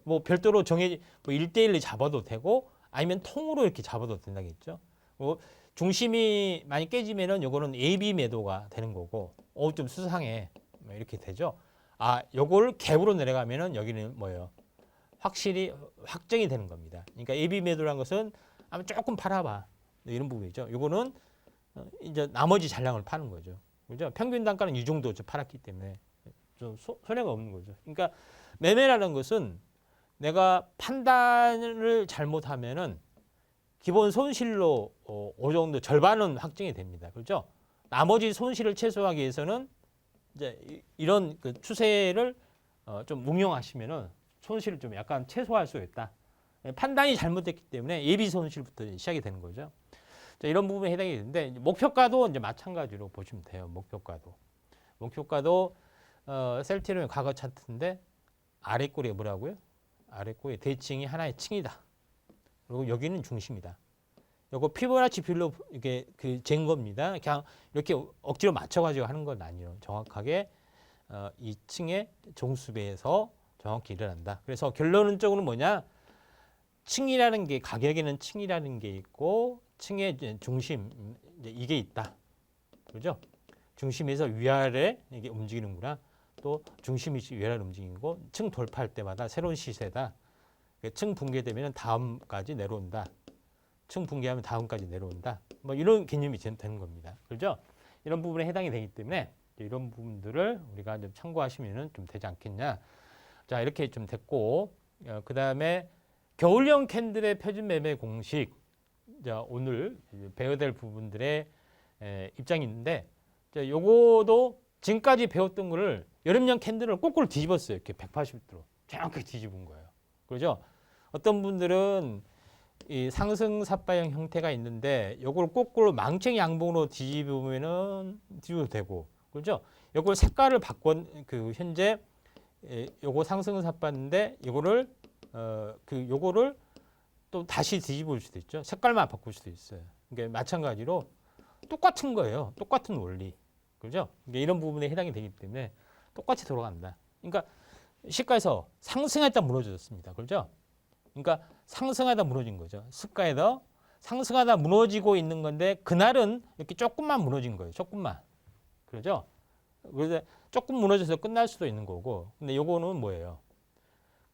뭐 별도로 뭐 1대1을 잡아도 되고 아니면 통으로 이렇게 잡아도 된다겠죠. 중심이 많이 깨지면은 요거는 AB 매도가 되는 거고 좀 수상해 이렇게 되죠. 요걸 갭으로 내려가면은 여기는 뭐예요? 확실히 확정이 되는 겁니다. 그러니까 AB 매도란 것은 아마 조금 팔아봐 이런 부분이죠. 요거는 이제 나머지 잔량을 파는 거죠. 그죠? 평균 단가는 이 정도 팔았기 때문에 좀 손해가 없는 거죠. 그러니까 매매라는 것은 내가 판단을 잘못하면은 기본 손실로 어느 정도 절반은 확정이 됩니다. 그렇죠? 나머지 손실을 최소화하기 위해서는 이제 이런 그 추세를 좀 응용하시면은 손실을 좀 약간 최소화할 수 있다. 판단이 잘못됐기 때문에 예비 손실부터 시작이 되는 거죠. 자, 이런 부분에 해당이 되는데 목표가도 이제 마찬가지로 보시면 돼요. 목표가도 셀트리온 과거 차트인데 아래 꼬리에 뭐라고요? 아래 꼬리에 대칭이 하나의 층이다. 그리고 여기는 중심이다. 요거 피보나치 비율로 이게 잰 겁니다. 그냥 이렇게 억지로 맞춰가지고 하는 건 아니에요. 정확하게 이 층의 종수배에서 정확히 일어난다. 그래서 결론적으로 뭐냐? 층이라는 게 가격에는 층이라는 게 있고 층의 중심 이게 있다. 그렇죠? 중심에서 위아래 이게 움직이는구나. 또 중심이 위아래 움직이고 층 돌파할 때마다 새로운 시세다. 층 붕괴되면 다음까지 내려온다. 층 붕괴하면 다음까지 내려온다. 뭐 이런 개념이 되는 겁니다. 그렇죠? 이런 부분에 해당이 되기 때문에 이런 부분들을 우리가 좀 참고하시면 좀 되지 않겠냐. 자, 이렇게 좀 됐고 그 다음에 겨울형 캔들의 표준 매매 공식. 자, 오늘 배워야 될 부분들의 입장이 있는데 요거도 지금까지 배웠던 거를 여름형 캔들을 거꾸로 뒤집었어요. 이렇게 180도로 정확하게 뒤집은 거예요. 그렇죠? 어떤 분들은 이 상승 삿바형 형태가 있는데 요걸 거꾸로 망청 양봉으로 뒤집으면은 뒤집어도 되고, 그렇죠? 요걸 색깔을 바꿔 현재 요거 상승 삿바인데 요거를 요거를 또 다시 뒤집을 수도 있죠. 색깔만 바꿀 수도 있어요. 그러니까 마찬가지로 똑같은 거예요. 똑같은 원리. 그죠? 그러니까 이런 부분에 해당이 되기 때문에 똑같이 돌아간다. 그러니까 시가에서 상승했다 무너졌습니다. 그렇죠? 그러니까 상승하다 무너진 거죠. 시가에서 상승하다 무너지고 있는 건데 그날은 이렇게 조금만 무너진 거예요. 조금만. 그렇죠? 그래서 조금 무너져서 끝날 수도 있는 거고. 근데 요거는 뭐예요?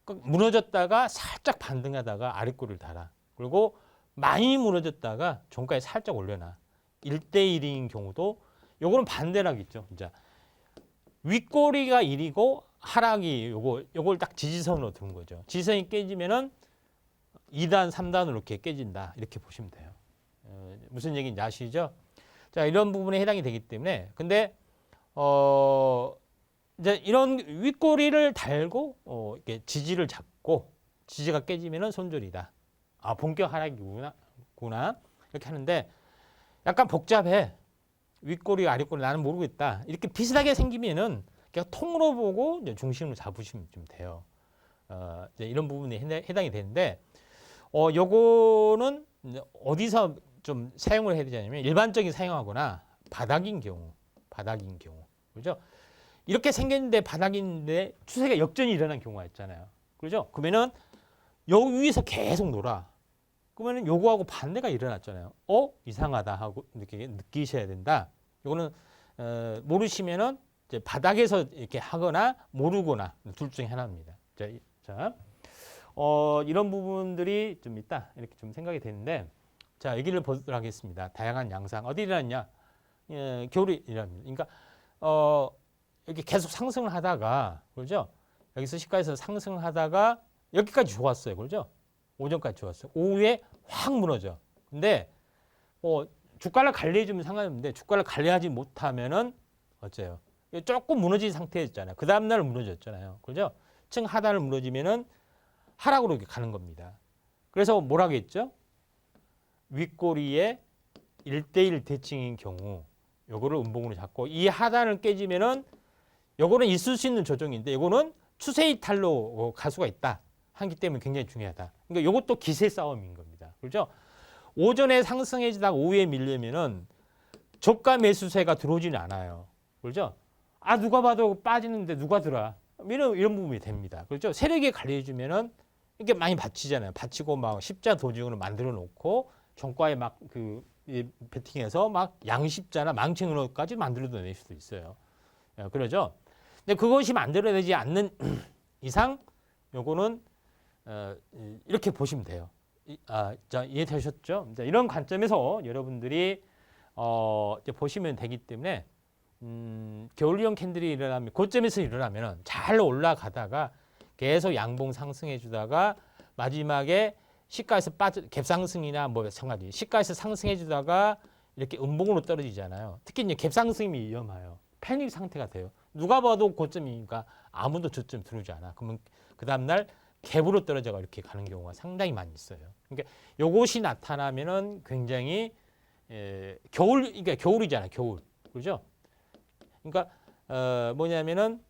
무너졌다가 살짝 반등하다가 아랫골을 달아. 그리고 많이 무너졌다가 종가에 살짝 올려놔. 1대1인 경우도 요거는 반대라겠죠. 이제 윗꼬리가 1이고 하락이 요걸 딱 지지선으로 두는 거죠. 지지선이 깨지면은 2단, 3단으로 이렇게 깨진다. 이렇게 보시면 돼요. 무슨 얘기인지 아시죠? 자, 이런 부분에 해당이 되기 때문에 근데 이제 이런 윗꼬리를 달고 이렇게 지지를 잡고 지지가 깨지면은 손절이다. 아, 본격 하락이구나. 이렇게 하는데 약간 복잡해. 윗꼬리, 아랫꼬리 나는 모르겠다. 이렇게 비슷하게 생기면은 그냥 통으로 보고 이제 중심을 잡으시면 좀 돼요. 이제 이런 부분이 해당이 되는데, 요거는 어디서 좀 사용을 해야 되냐면 일반적인 사용하거나 바닥인 경우, 그죠? 이렇게 생겼는데 바닥인데 추세가 역전이 일어난 경우가 있잖아요. 그죠? 그러면은 여기 위에서 계속 놀아. 그러면은 요거하고 반대가 일어났잖아요. 이상하다 하고 느끼셔야 된다. 요거는 모르시면은 이제 바닥에서 이렇게 하거나 모르거나 둘 중에 하나입니다. 자, 이런 부분들이 좀 있다 이렇게 좀 생각이 되는데, 자, 얘기를 보도록 하겠습니다. 다양한 양상 어디 일어났냐? 겨울이 일어납니다. 그러니까 이렇게 계속 상승을 하다가, 그렇죠? 여기서 시가에서 상승을 하다가 여기까지 좋았어요, 그렇죠? 오전까지 좋았어요. 오후에 확 무너져. 근데 주가를 관리해주면 상관없는데 주가를 관리하지 못하면은 어째요? 조금 무너진 상태였잖아요. 그 다음날 무너졌잖아요. 그죠? 층 하단을 무너지면은 하락으로 이렇게 가는 겁니다. 그래서 뭐라고 했죠? 윗꼬리에 1대1 대칭인 경우 요거를 음봉으로 잡고 이 하단을 깨지면은 요거는 있을 수 있는 조정인데 요거는 추세 이탈로 갈 수가 있다. 하기 때문에 굉장히 중요하다. 그러니까 요것도 기세 싸움인 겁니다. 그렇죠? 오전에 상승해지다가 오후에 밀리면은 저가 매수세가 들어오지는 않아요. 그렇죠? 아, 누가 봐도 빠지는데 누가 들어? 이런 부분이 됩니다. 그렇죠? 세력에 관리해주면은 이게 많이 받치잖아요. 받치고 막 십자 도징으로 만들어 놓고 종가에 막 베팅해서 막 양십자나 망칭으로까지 만들어낼 수도 있어요. 그러죠? 근데 그것이 만들어내지 않는 이상 요거는 이렇게 보시면 돼요. 자, 이해되셨죠? 이런 관점에서 여러분들이 이제 보시면 되기 때문에 겨울형 캔들이 일어나면 고점에서 일어나면 잘 올라가다가 계속 양봉 상승해 주다가 마지막에 시가에서 갭상승이나 뭐 마찬가지 시가에서 상승해 주다가 이렇게 음봉으로 떨어지잖아요. 특히 이제 갭상승이 위험해요. 패닉 상태가 돼요. 누가 봐도 고점이니까 아무도 저점 들어오지 않아. 그러면 그 다음날 갭으로 떨어져가 이렇게 가는 경우가 상당히 많이 있어요. 그러니까 요것이 나타나면은 굉장히 그러니까 겨울이잖아요. 겨울. 그렇죠? 그러니까 뭐냐면은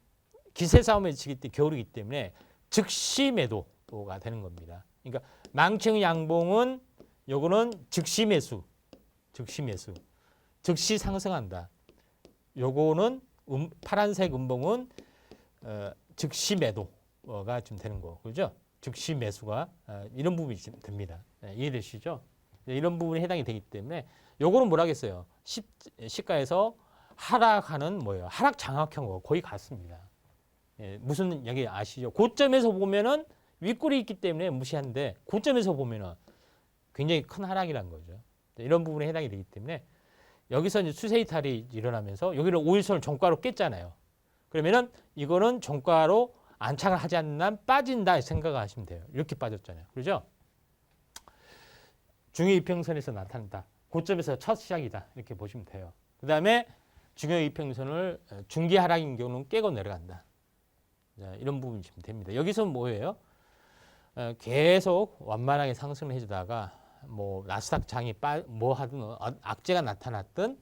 기세 싸움에 지기 때 겨울이기 때문에 즉시 매도가 되는 겁니다. 그러니까 망청 양봉은 요거는 즉시 매수. 즉시 상승한다. 요거는 파란색 음봉은 즉시 매도가 좀 되는 거, 그죠? 즉시 매수가 이런 부분이 좀 됩니다. 이해되시죠? 이런 부분이 해당이 되기 때문에 요거는 뭐라겠어요? 시가에서 하락하는 뭐예요? 하락 장악형 거의 같습니다. 무슨 얘기 아시죠? 고점에서 보면은 윗골이 있기 때문에 무시하는데 고점에서 보면은 굉장히 큰 하락이라는 거죠. 이런 부분에 해당이 되기 때문에 여기서 이제 추세 이탈이 일어나면서 여기를 5일선을 종가로 깼잖아요. 그러면은 이거는 종가로 안착을 하지 않는 한 빠진다 생각하시면 돼요. 이렇게 빠졌잖아요. 그렇죠? 중요 이평선에서 나타난다. 고점에서 첫 시작이다. 이렇게 보시면 돼요. 그 다음에 중요 이평선을 중기 하락인 경우는 깨고 내려간다. 이런 부분이 좀 됩니다. 여기서 뭐예요? 계속 완만하게 상승을 해주다가 뭐 나스닥 장이 뭐 하든 악재가 나타났든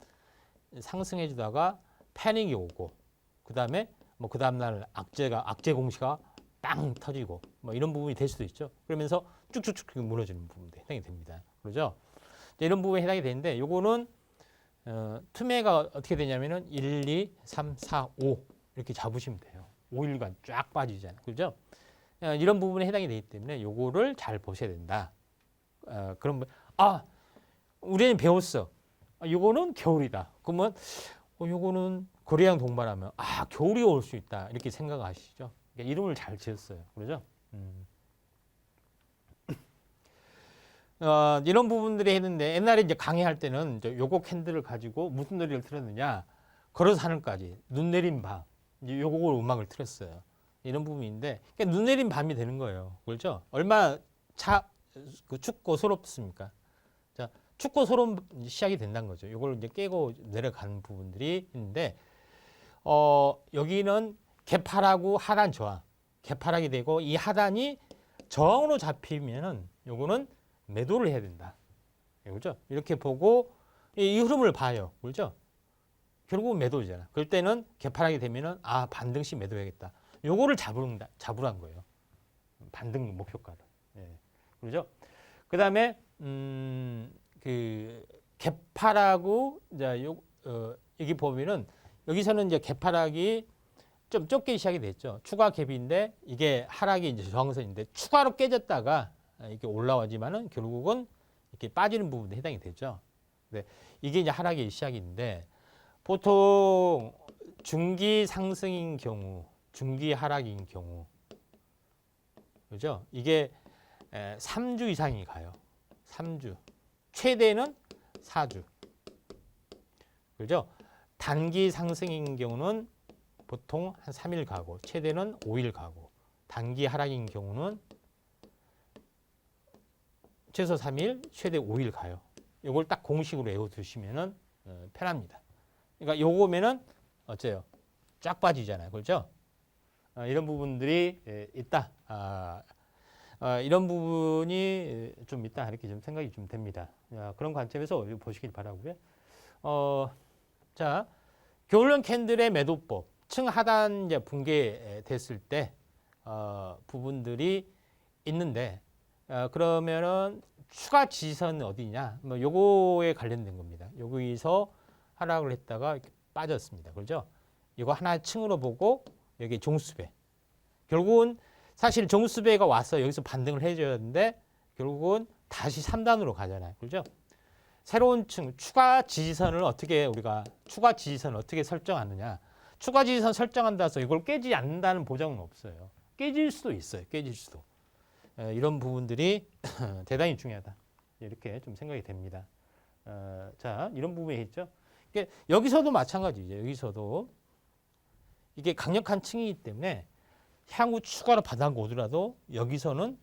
상승해주다가 패닉이 오고 그 다음에 뭐 그 다음날 악재 공시가 빵 터지고 뭐 이런 부분이 될 수도 있죠. 그러면서 쭉쭉쭉 무너지는 부분도 해당이 됩니다. 그렇죠? 이런 부분에 해당이 되는데 요거는 투매가 어떻게 되냐면은 1, 2, 3, 4, 5 이렇게 잡으시면 돼요. 5일간 쫙 빠지잖아요. 그렇죠? 이런 부분에 해당이 되기 때문에 요거를 잘 보셔야 된다. 그럼 우리는 배웠어. 요거는 겨울이다. 그러면 요거는 고래양 동반하면 겨울이 올 수 있다. 이렇게 생각하시죠. 그러니까 이름을 잘 지었어요. 그러죠? 이런 부분들이 했는데 옛날에 이제 강의할 때는 이제 요거 캔들을 가지고 무슨 노래를 틀었느냐? 걸어서 하늘까지, 눈 내린 밤, 이제 요거 음악을 틀었어요. 이런 부분인데 그러니까 눈 내린 밤이 되는 거예요. 그렇죠? 얼마나 춥고 소롭습니까? 자, 춥고 소름 시작이 된다는 거죠. 요걸 이제 깨고 내려가는 부분들이 있는데 여기는 개파라고 하단 저항, 개파락이 되고 이 하단이 저항으로 잡히면은 요거는 매도를 해야 된다. 그렇죠? 이렇게 보고 이 흐름을 봐요. 그렇죠? 결국은 매도잖아. 그럴 때는 개파락이 되면은 반등시 매도해야겠다. 요거를 잡으란 거예요. 반등 목표가를. 예. 그렇죠? 그다음에 그 개파락고 이제 여기 보면은 여기서는 이제 개파락이 좀 좁게 시작이 됐죠. 추가 갭인데 이게 하락이 이제 저항선인데 추가로 깨졌다가 이렇게 올라오지만은 결국은 이렇게 빠지는 부분에 해당이 되죠. 근데 이게 이제 하락의 시작인데 보통 중기 상승인 경우, 중기 하락인 경우, 그죠? 이게 3주 이상이 가요. 3주. 최대는 4주. 그죠? 단기 상승인 경우는 보통 한 3일 가고 최대는 5일 가고 단기 하락인 경우는 최소 3일, 최대 5일 가요. 이걸 딱 공식으로 외워두시면은 편합니다. 그러니까 요거면은 어째요? 쫙 빠지잖아요. 그렇죠? 이런 부분들이 있다. 이런 부분이 좀 있다. 이렇게 좀 생각이 좀 됩니다. 그런 관점에서 보시길 바라고요. 자, 겨울형 캔들의 매도법. 층 하단 이제 붕괴됐을 때 부분들이 있는데 그러면은 추가 지지선 어디냐? 뭐 요거에 관련된 겁니다. 여기서 하락을 했다가 이렇게 빠졌습니다. 그렇죠? 이거 하나 층으로 보고 여기 종수배. 결국은 사실 종수배가 와서 여기서 반등을 해줘야 하는데 결국은 다시 3단으로 가잖아요. 그렇죠? 새로운 층 추가 지지선을 어떻게 우리가 추가 지지선을 어떻게 설정하느냐? 추가 지지선 설정한다 해서 이걸 깨지 않는다는 보장은 없어요. 깨질 수도 있어요. 깨질 수도. 이런 부분들이 대단히 중요하다. 이렇게 좀 생각이 됩니다. 자, 이런 부분이 있죠. 여기서도 마찬가지죠. 여기서도 이게 강력한 층이기 때문에 향후 추가로 바닥 오더라도 여기서는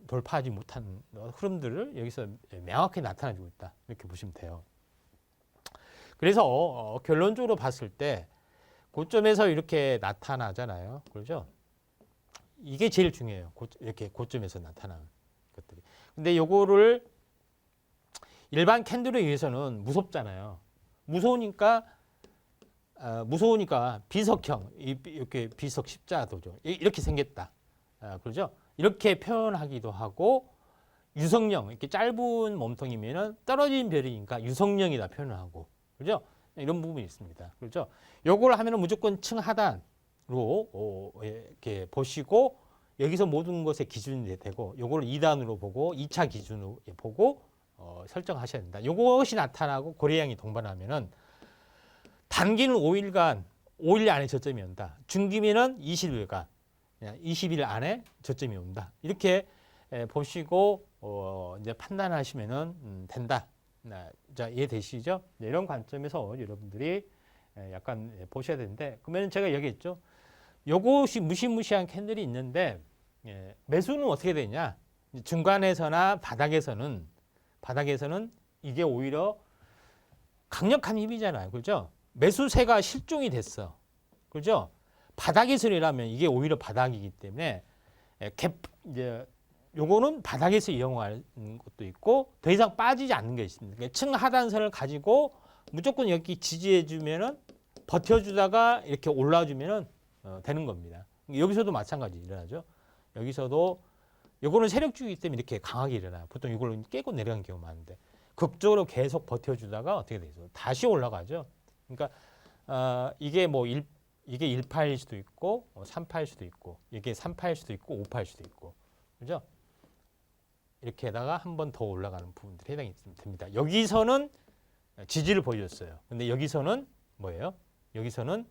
돌파하지 못한 흐름들을 여기서 명확히 나타나주고 있다. 이렇게 보시면 돼요. 그래서 결론적으로 봤을 때 고점에서 이렇게 나타나잖아요. 그렇죠? 이게 제일 중요해요. 이렇게 고점에서 나타나는 것들이. 근데 요거를 일반 캔들에 의해서는 무섭잖아요. 무서우니까 비석형, 이렇게 비석 십자도죠. 이렇게 생겼다. 그렇죠? 이렇게 표현하기도 하고 유성령, 이렇게 짧은 몸통이면은 떨어진 별이니까 유성령이다 표현을 하고. 그렇죠? 이런 부분이 있습니다. 그렇죠? 요걸 하면은 무조건 층 하단으로 이렇게 보시고 여기서 모든 것의 기준이 되고 요걸 2단으로 보고 2차 기준으로 보고 설정하셔야 된다. 요것이 나타나고 고래양이 동반하면은 단기는 5일 안에 저점이 온다. 중기면은 20일간, 20일 안에 저점이 온다. 이렇게 보시고 이제 판단하시면은 된다. 자, 이해되시죠? 네, 이런 관점에서 여러분들이 약간 보셔야 되는데, 그러면 제가 얘기했죠. 요것이 무시무시한 캔들이 있는데 매수는 어떻게 되냐? 중간에서나 바닥에서는 이게 오히려 강력한 힘이잖아요. 그렇죠? 매수세가 실종이 됐어. 그렇죠? 바닥에서라면 이게 오히려 바닥이기 때문에 이제 요거는 바닥에서 이용하는 것도 있고 더 이상 빠지지 않는 게 있습니다. 그러니까 층 하단선을 가지고 무조건 여기 지지해 주면은 버텨주다가 이렇게 올라주면은 되는 겁니다. 여기서도 마찬가지 일어나죠. 여기서도 요거는 세력주의이기 때문에 이렇게 강하게 일어나요. 보통 이걸 깨고 내려간 경우가 많은데 극적으로 계속 버텨주다가 어떻게 되죠? 다시 올라가죠. 그러니까 이게 뭐 이게 1파일 수도 있고 3파일 수도 있고 이게 3파일 수도 있고 5파일 수도 있고 그죠? 이렇게다가 한 번 더 올라가는 부분들이 해당이 됩니다. 여기서는 지지를 보여줬어요. 근데 여기서는 뭐예요? 여기서는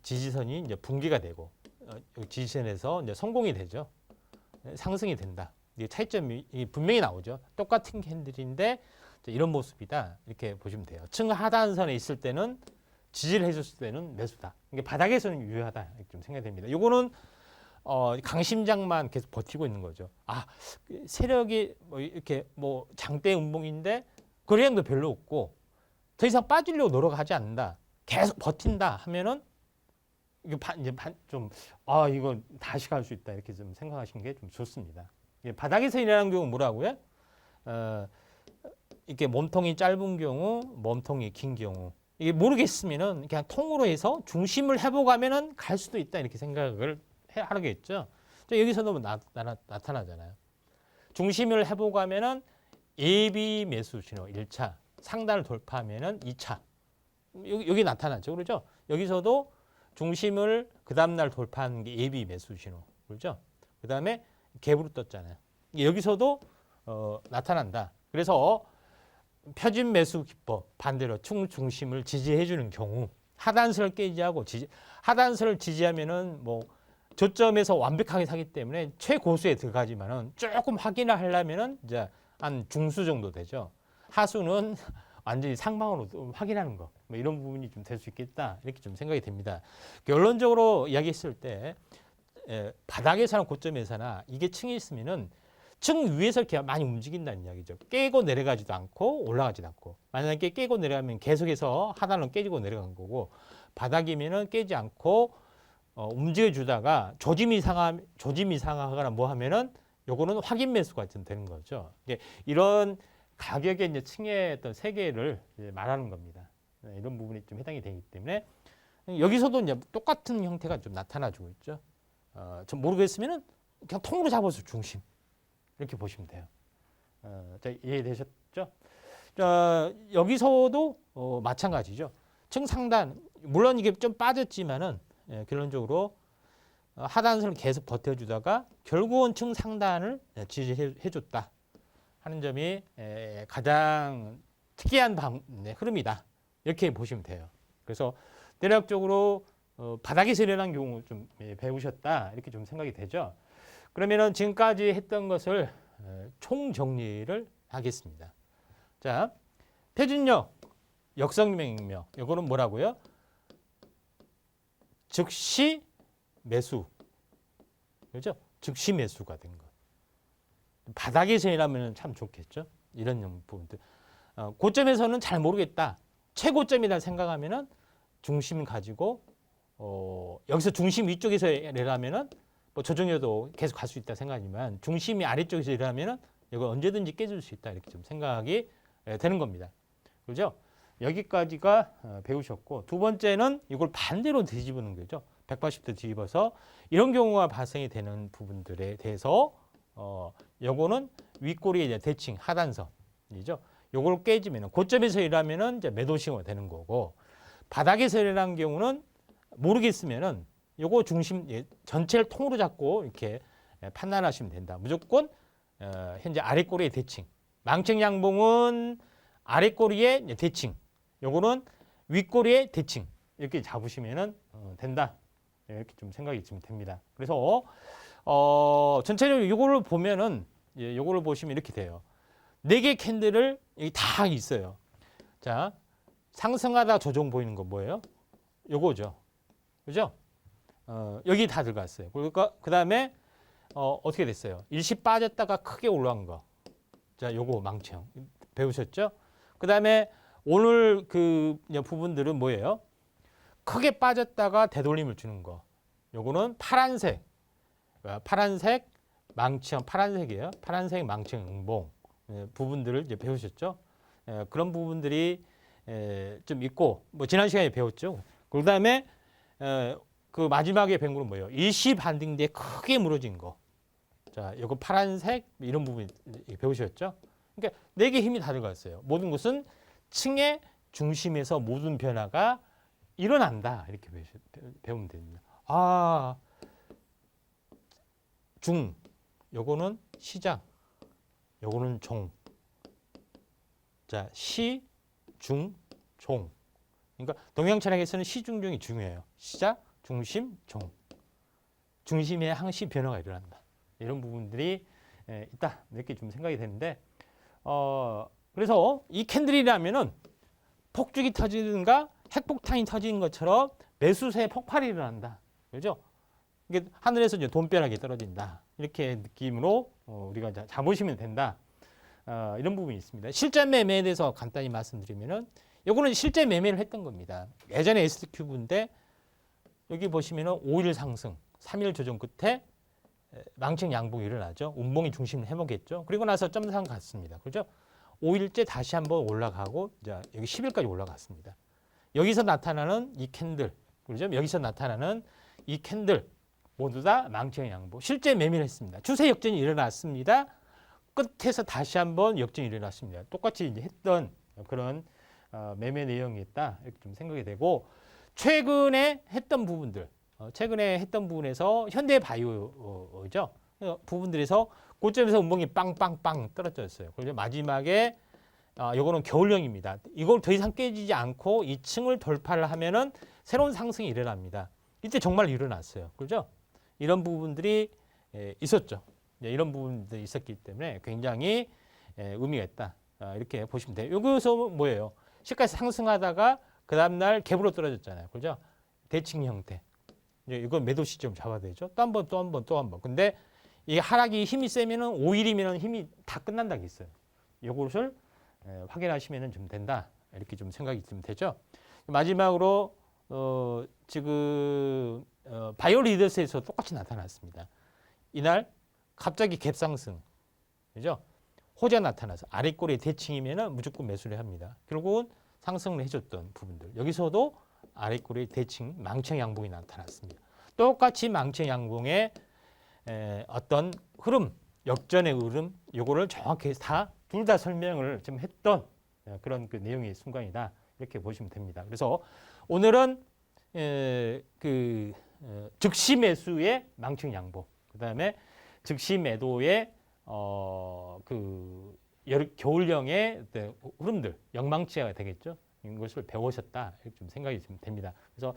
지지선이 이제 붕괴가 되고 지지선에서 이제 성공이 되죠. 상승이 된다. 이게 차이점이 분명히 나오죠. 똑같은 캔들인데 이런 모습이다. 이렇게 보시면 돼요. 층 하단선에 있을 때는 지지를 해줬을 때는 매수다. 이게 바닥에서는 유효하다. 이렇게 좀 생각이 됩니다. 요거는 강심장만 계속 버티고 있는 거죠. 세력이 뭐 이렇게 뭐 장대 운봉인데 거래량도 별로 없고 더 이상 빠지려고 노력하지 않는다. 계속 버틴다 하면은 이게 이거 다시 갈 수 있다. 이렇게 좀 생각하시는 게 좀 좋습니다. 바닥에서 일어나는 경우는 뭐라고요? 이렇게 몸통이 짧은 경우, 몸통이 긴 경우. 이게 모르겠으면은 그냥 통으로 해서 중심을 해보가면은 갈 수도 있다. 이렇게 생각을 하겠죠. 여기서도 나타나잖아요. 중심을 해보가면은 예비 매수 신호 1차, 상단을 돌파하면은 2차. 여기 나타나죠. 그렇죠? 여기서도 중심을 그 다음날 돌파하는 게 예비 매수 신호. 그렇죠? 그 다음에 갭으로 떴잖아요. 여기서도 나타난다. 그래서 표준 매수 기법 반대로 중심을 지지해 주는 경우 하단선을 깨지하고 하단선을 지지하면은 뭐 저점에서 완벽하게 사기 때문에 최고수에 들어가지만은 조금 확인을 하려면은 이제 한 중수 정도 되죠. 하수는 완전히 상방으로 확인하는 거. 뭐 이런 부분이 좀 될 수 있겠다. 이렇게 좀 생각이 됩니다. 결론적으로 이야기했을 때 바닥에서나 고점에서나 이게 층이 있으면은 층 위에서 이렇게 많이 움직인다는 이야기죠. 깨고 내려가지도 않고 올라가지도 않고. 만약에 깨고 내려가면 계속해서 하단은 깨지고 내려간 거고 바닥이면은 깨지 않고 움직여주다가 조짐이 상하거나 뭐 하면은 요거는 확인 매수가 좀 되는 거죠. 이런 가격의 이제 층의 어떤 세계를 말하는 겁니다. 이런 부분이 좀 해당이 되기 때문에 여기서도 이제 똑같은 형태가 좀 나타나주고 있죠. 좀 모르겠으면은 그냥 통으로 잡아서 중심 이렇게 보시면 돼요. 이해되셨죠? 여기서도 마찬가지죠. 층 상단 물론 이게 좀 빠졌지만은 결론적으로 하단선을 계속 버텨주다가 결국은 층 상단을 지지해줬다 하는 점이 가장 특이한 흐름이다. 이렇게 보시면 돼요. 그래서 대략적으로 바닥에서 일어난 경우 좀 배우셨다. 이렇게 좀 생각이 되죠. 그러면은 지금까지 했던 것을 총정리를 하겠습니다. 자, 표준력, 역성명령. 이거는 뭐라고요? 즉시 매수. 그렇죠? 즉시 매수가 된 것. 바닥에서 일하면 참 좋겠죠? 이런 부분들. 고점에서는 잘 모르겠다. 최고점이다 생각하면은 중심 가지고 여기서 중심 위쪽에서 일하면은 뭐 조정해도 계속 갈 수 있다 생각하지만 중심이 아래쪽에서 일하면은 이거 언제든지 깨질 수 있다 이렇게 좀 생각이 되는 겁니다. 그렇죠? 여기까지가 배우셨고 두 번째는 이걸 반대로 뒤집는 거죠. 180도 뒤집어서 이런 경우가 발생이 되는 부분들에 대해서 요거는 윗꼬리의 이제 대칭 하단선이죠. 요걸 깨지면 고점에서 일하면은 이제 매도 신호가 되는 거고 바닥에서 일하는 경우는 모르겠으면은 요거 중심 전체를 통으로 잡고 이렇게 판단하시면 된다. 무조건 현재 아랫꼬리의 대칭. 망측 양봉은 아랫꼬리의 대칭. 요거는 윗꼬리의 대칭. 이렇게 잡으시면은 된다. 이렇게 좀 생각이 좀 됩니다. 그래서 전체적으로 요거를 보면은 요거를 보시면 이렇게 돼요. 4개 캔들을 여기 다 있어요. 자, 상승하다 조정 보이는 거 뭐예요? 요거죠. 그죠? 여기 다 들어갔어요. 그러니까 그 다음에 어떻게 됐어요? 일시 빠졌다가 크게 올라간 거. 자, 요거 망청 배우셨죠? 그 다음에 오늘 그 부분들은 뭐예요? 크게 빠졌다가 되돌림을 주는 거. 요거는 파란색 망청, 파란색이에요. 파란색 망청 응봉 부분들을 이제 배우셨죠? 그런 부분들이 좀 있고 뭐 지난 시간에 배웠죠. 그 다음에 그 마지막에 배운 건 뭐예요? 일시 반등 뒤에 크게 무너진 거. 자, 이거 파란색 이런 부분 배우셨죠? 그러니까 4개 힘이 다 들어갔어요. 모든 것은 층의 중심에서 모든 변화가 일어난다. 이렇게 배우면 됩니다. 중. 요거는 시장. 요거는 종. 자, 시, 중, 종. 그러니까 동양철학에서는 시, 중, 종이 중요해요. 시작, 중심, 종. 중심에 항시 변화가 일어난다. 이런 부분들이 있다 이렇게 좀 생각이 되는데 그래서 이 캔들이라면은 폭죽이 터지든가 핵폭탄이 터지는 것처럼 매수세의 폭발이 일어난다. 그렇죠? 이게 하늘에서 이제 돈벼락이 떨어진다. 이렇게 느낌으로 우리가 잡으시면 된다. 이런 부분이 있습니다. 실전 매매에 대해서 간단히 말씀드리면은 요거는 실제 매매를 했던 겁니다. 예전에 SQ인데 여기 보시면은 5일 상승, 3일 조정 끝에 망청 양봉이 일어나죠. 운봉이 중심을 해보겠죠. 그리고 나서 점상 갔습니다. 그렇죠? 5일째 다시 한번 올라가고 이제 여기 10일까지 올라갔습니다. 여기서 나타나는 이 캔들, 그렇죠? 여기서 나타나는 이 캔들 모두 다 망청 양봉. 실제 매매를 했습니다. 추세 역전이 일어났습니다. 끝에서 다시 한번 역전이 일어났습니다. 똑같이 이제 했던 그런 매매 내용이었다 이렇게 좀 생각이 되고 최근에 했던 부분들, 최근에 했던 부분에서 현대바이오죠 부분들에서 고점에서 운봉이 빵빵빵 떨어졌어요. 그래서 마지막에 요거는 겨울형입니다. 이걸 더 이상 깨지지 않고 2층을 돌파를 하면은 새로운 상승이 일어납니다. 이때 정말 일어났어요. 그렇죠? 이런 부분들이 있었죠. 이런 부분들이 있었기 때문에 굉장히 의미가 있다. 이렇게 보시면 돼요. 여기서 뭐예요? 시가에서 상승하다가 그 다음날 갭으로 떨어졌잖아요. 그죠? 대칭 형태. 이건 매도 시점 잡아야 되죠. 또 한 번, 또 한 번, 또 한 번. 근데 이 하락이 힘이 세면은 5일이면 힘이 다 끝난다고 했어요. 이것을 확인하시면 좀 된다. 이렇게 좀 생각이 좀 되죠. 마지막으로 지금 바이오 리더스에서 똑같이 나타났습니다. 이날 갑자기 갭상승, 그죠? 호재가 나타나서 아래 꼬리에 대칭이면은 무조건 매수를 합니다. 결국은 상승을 해줬던 부분들. 여기서도 아래 꼬리에 대칭, 망청 양봉이 나타났습니다. 똑같이 망청 양봉의 어떤 흐름, 역전의 흐름, 요거를 정확히 둘 다 설명을 좀 했던 그런 그 내용의 순간이다. 이렇게 보시면 됩니다. 그래서 오늘은 즉시 매수의 망청 양봉, 그 다음에 즉시 매도의 겨울형의 흐름들, 영망치가 되겠죠. 이것을 배우셨다 이렇게 좀 생각이 좀 됩니다. 그래서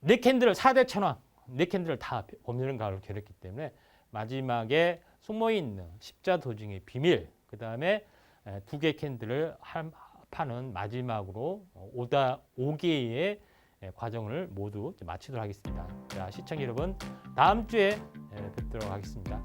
네 캔들을 4대 천왕, 네 캔들을 다 봄여름 가을 겨뤘기 때문에 마지막에 숨어 있는 십자 도중의 비밀, 그 다음에 두 개 캔들을 합하는 마지막으로 5개의 과정을 모두 마치도록 하겠습니다. 자, 시청자 여러분, 다음 주에 뵙도록 하겠습니다.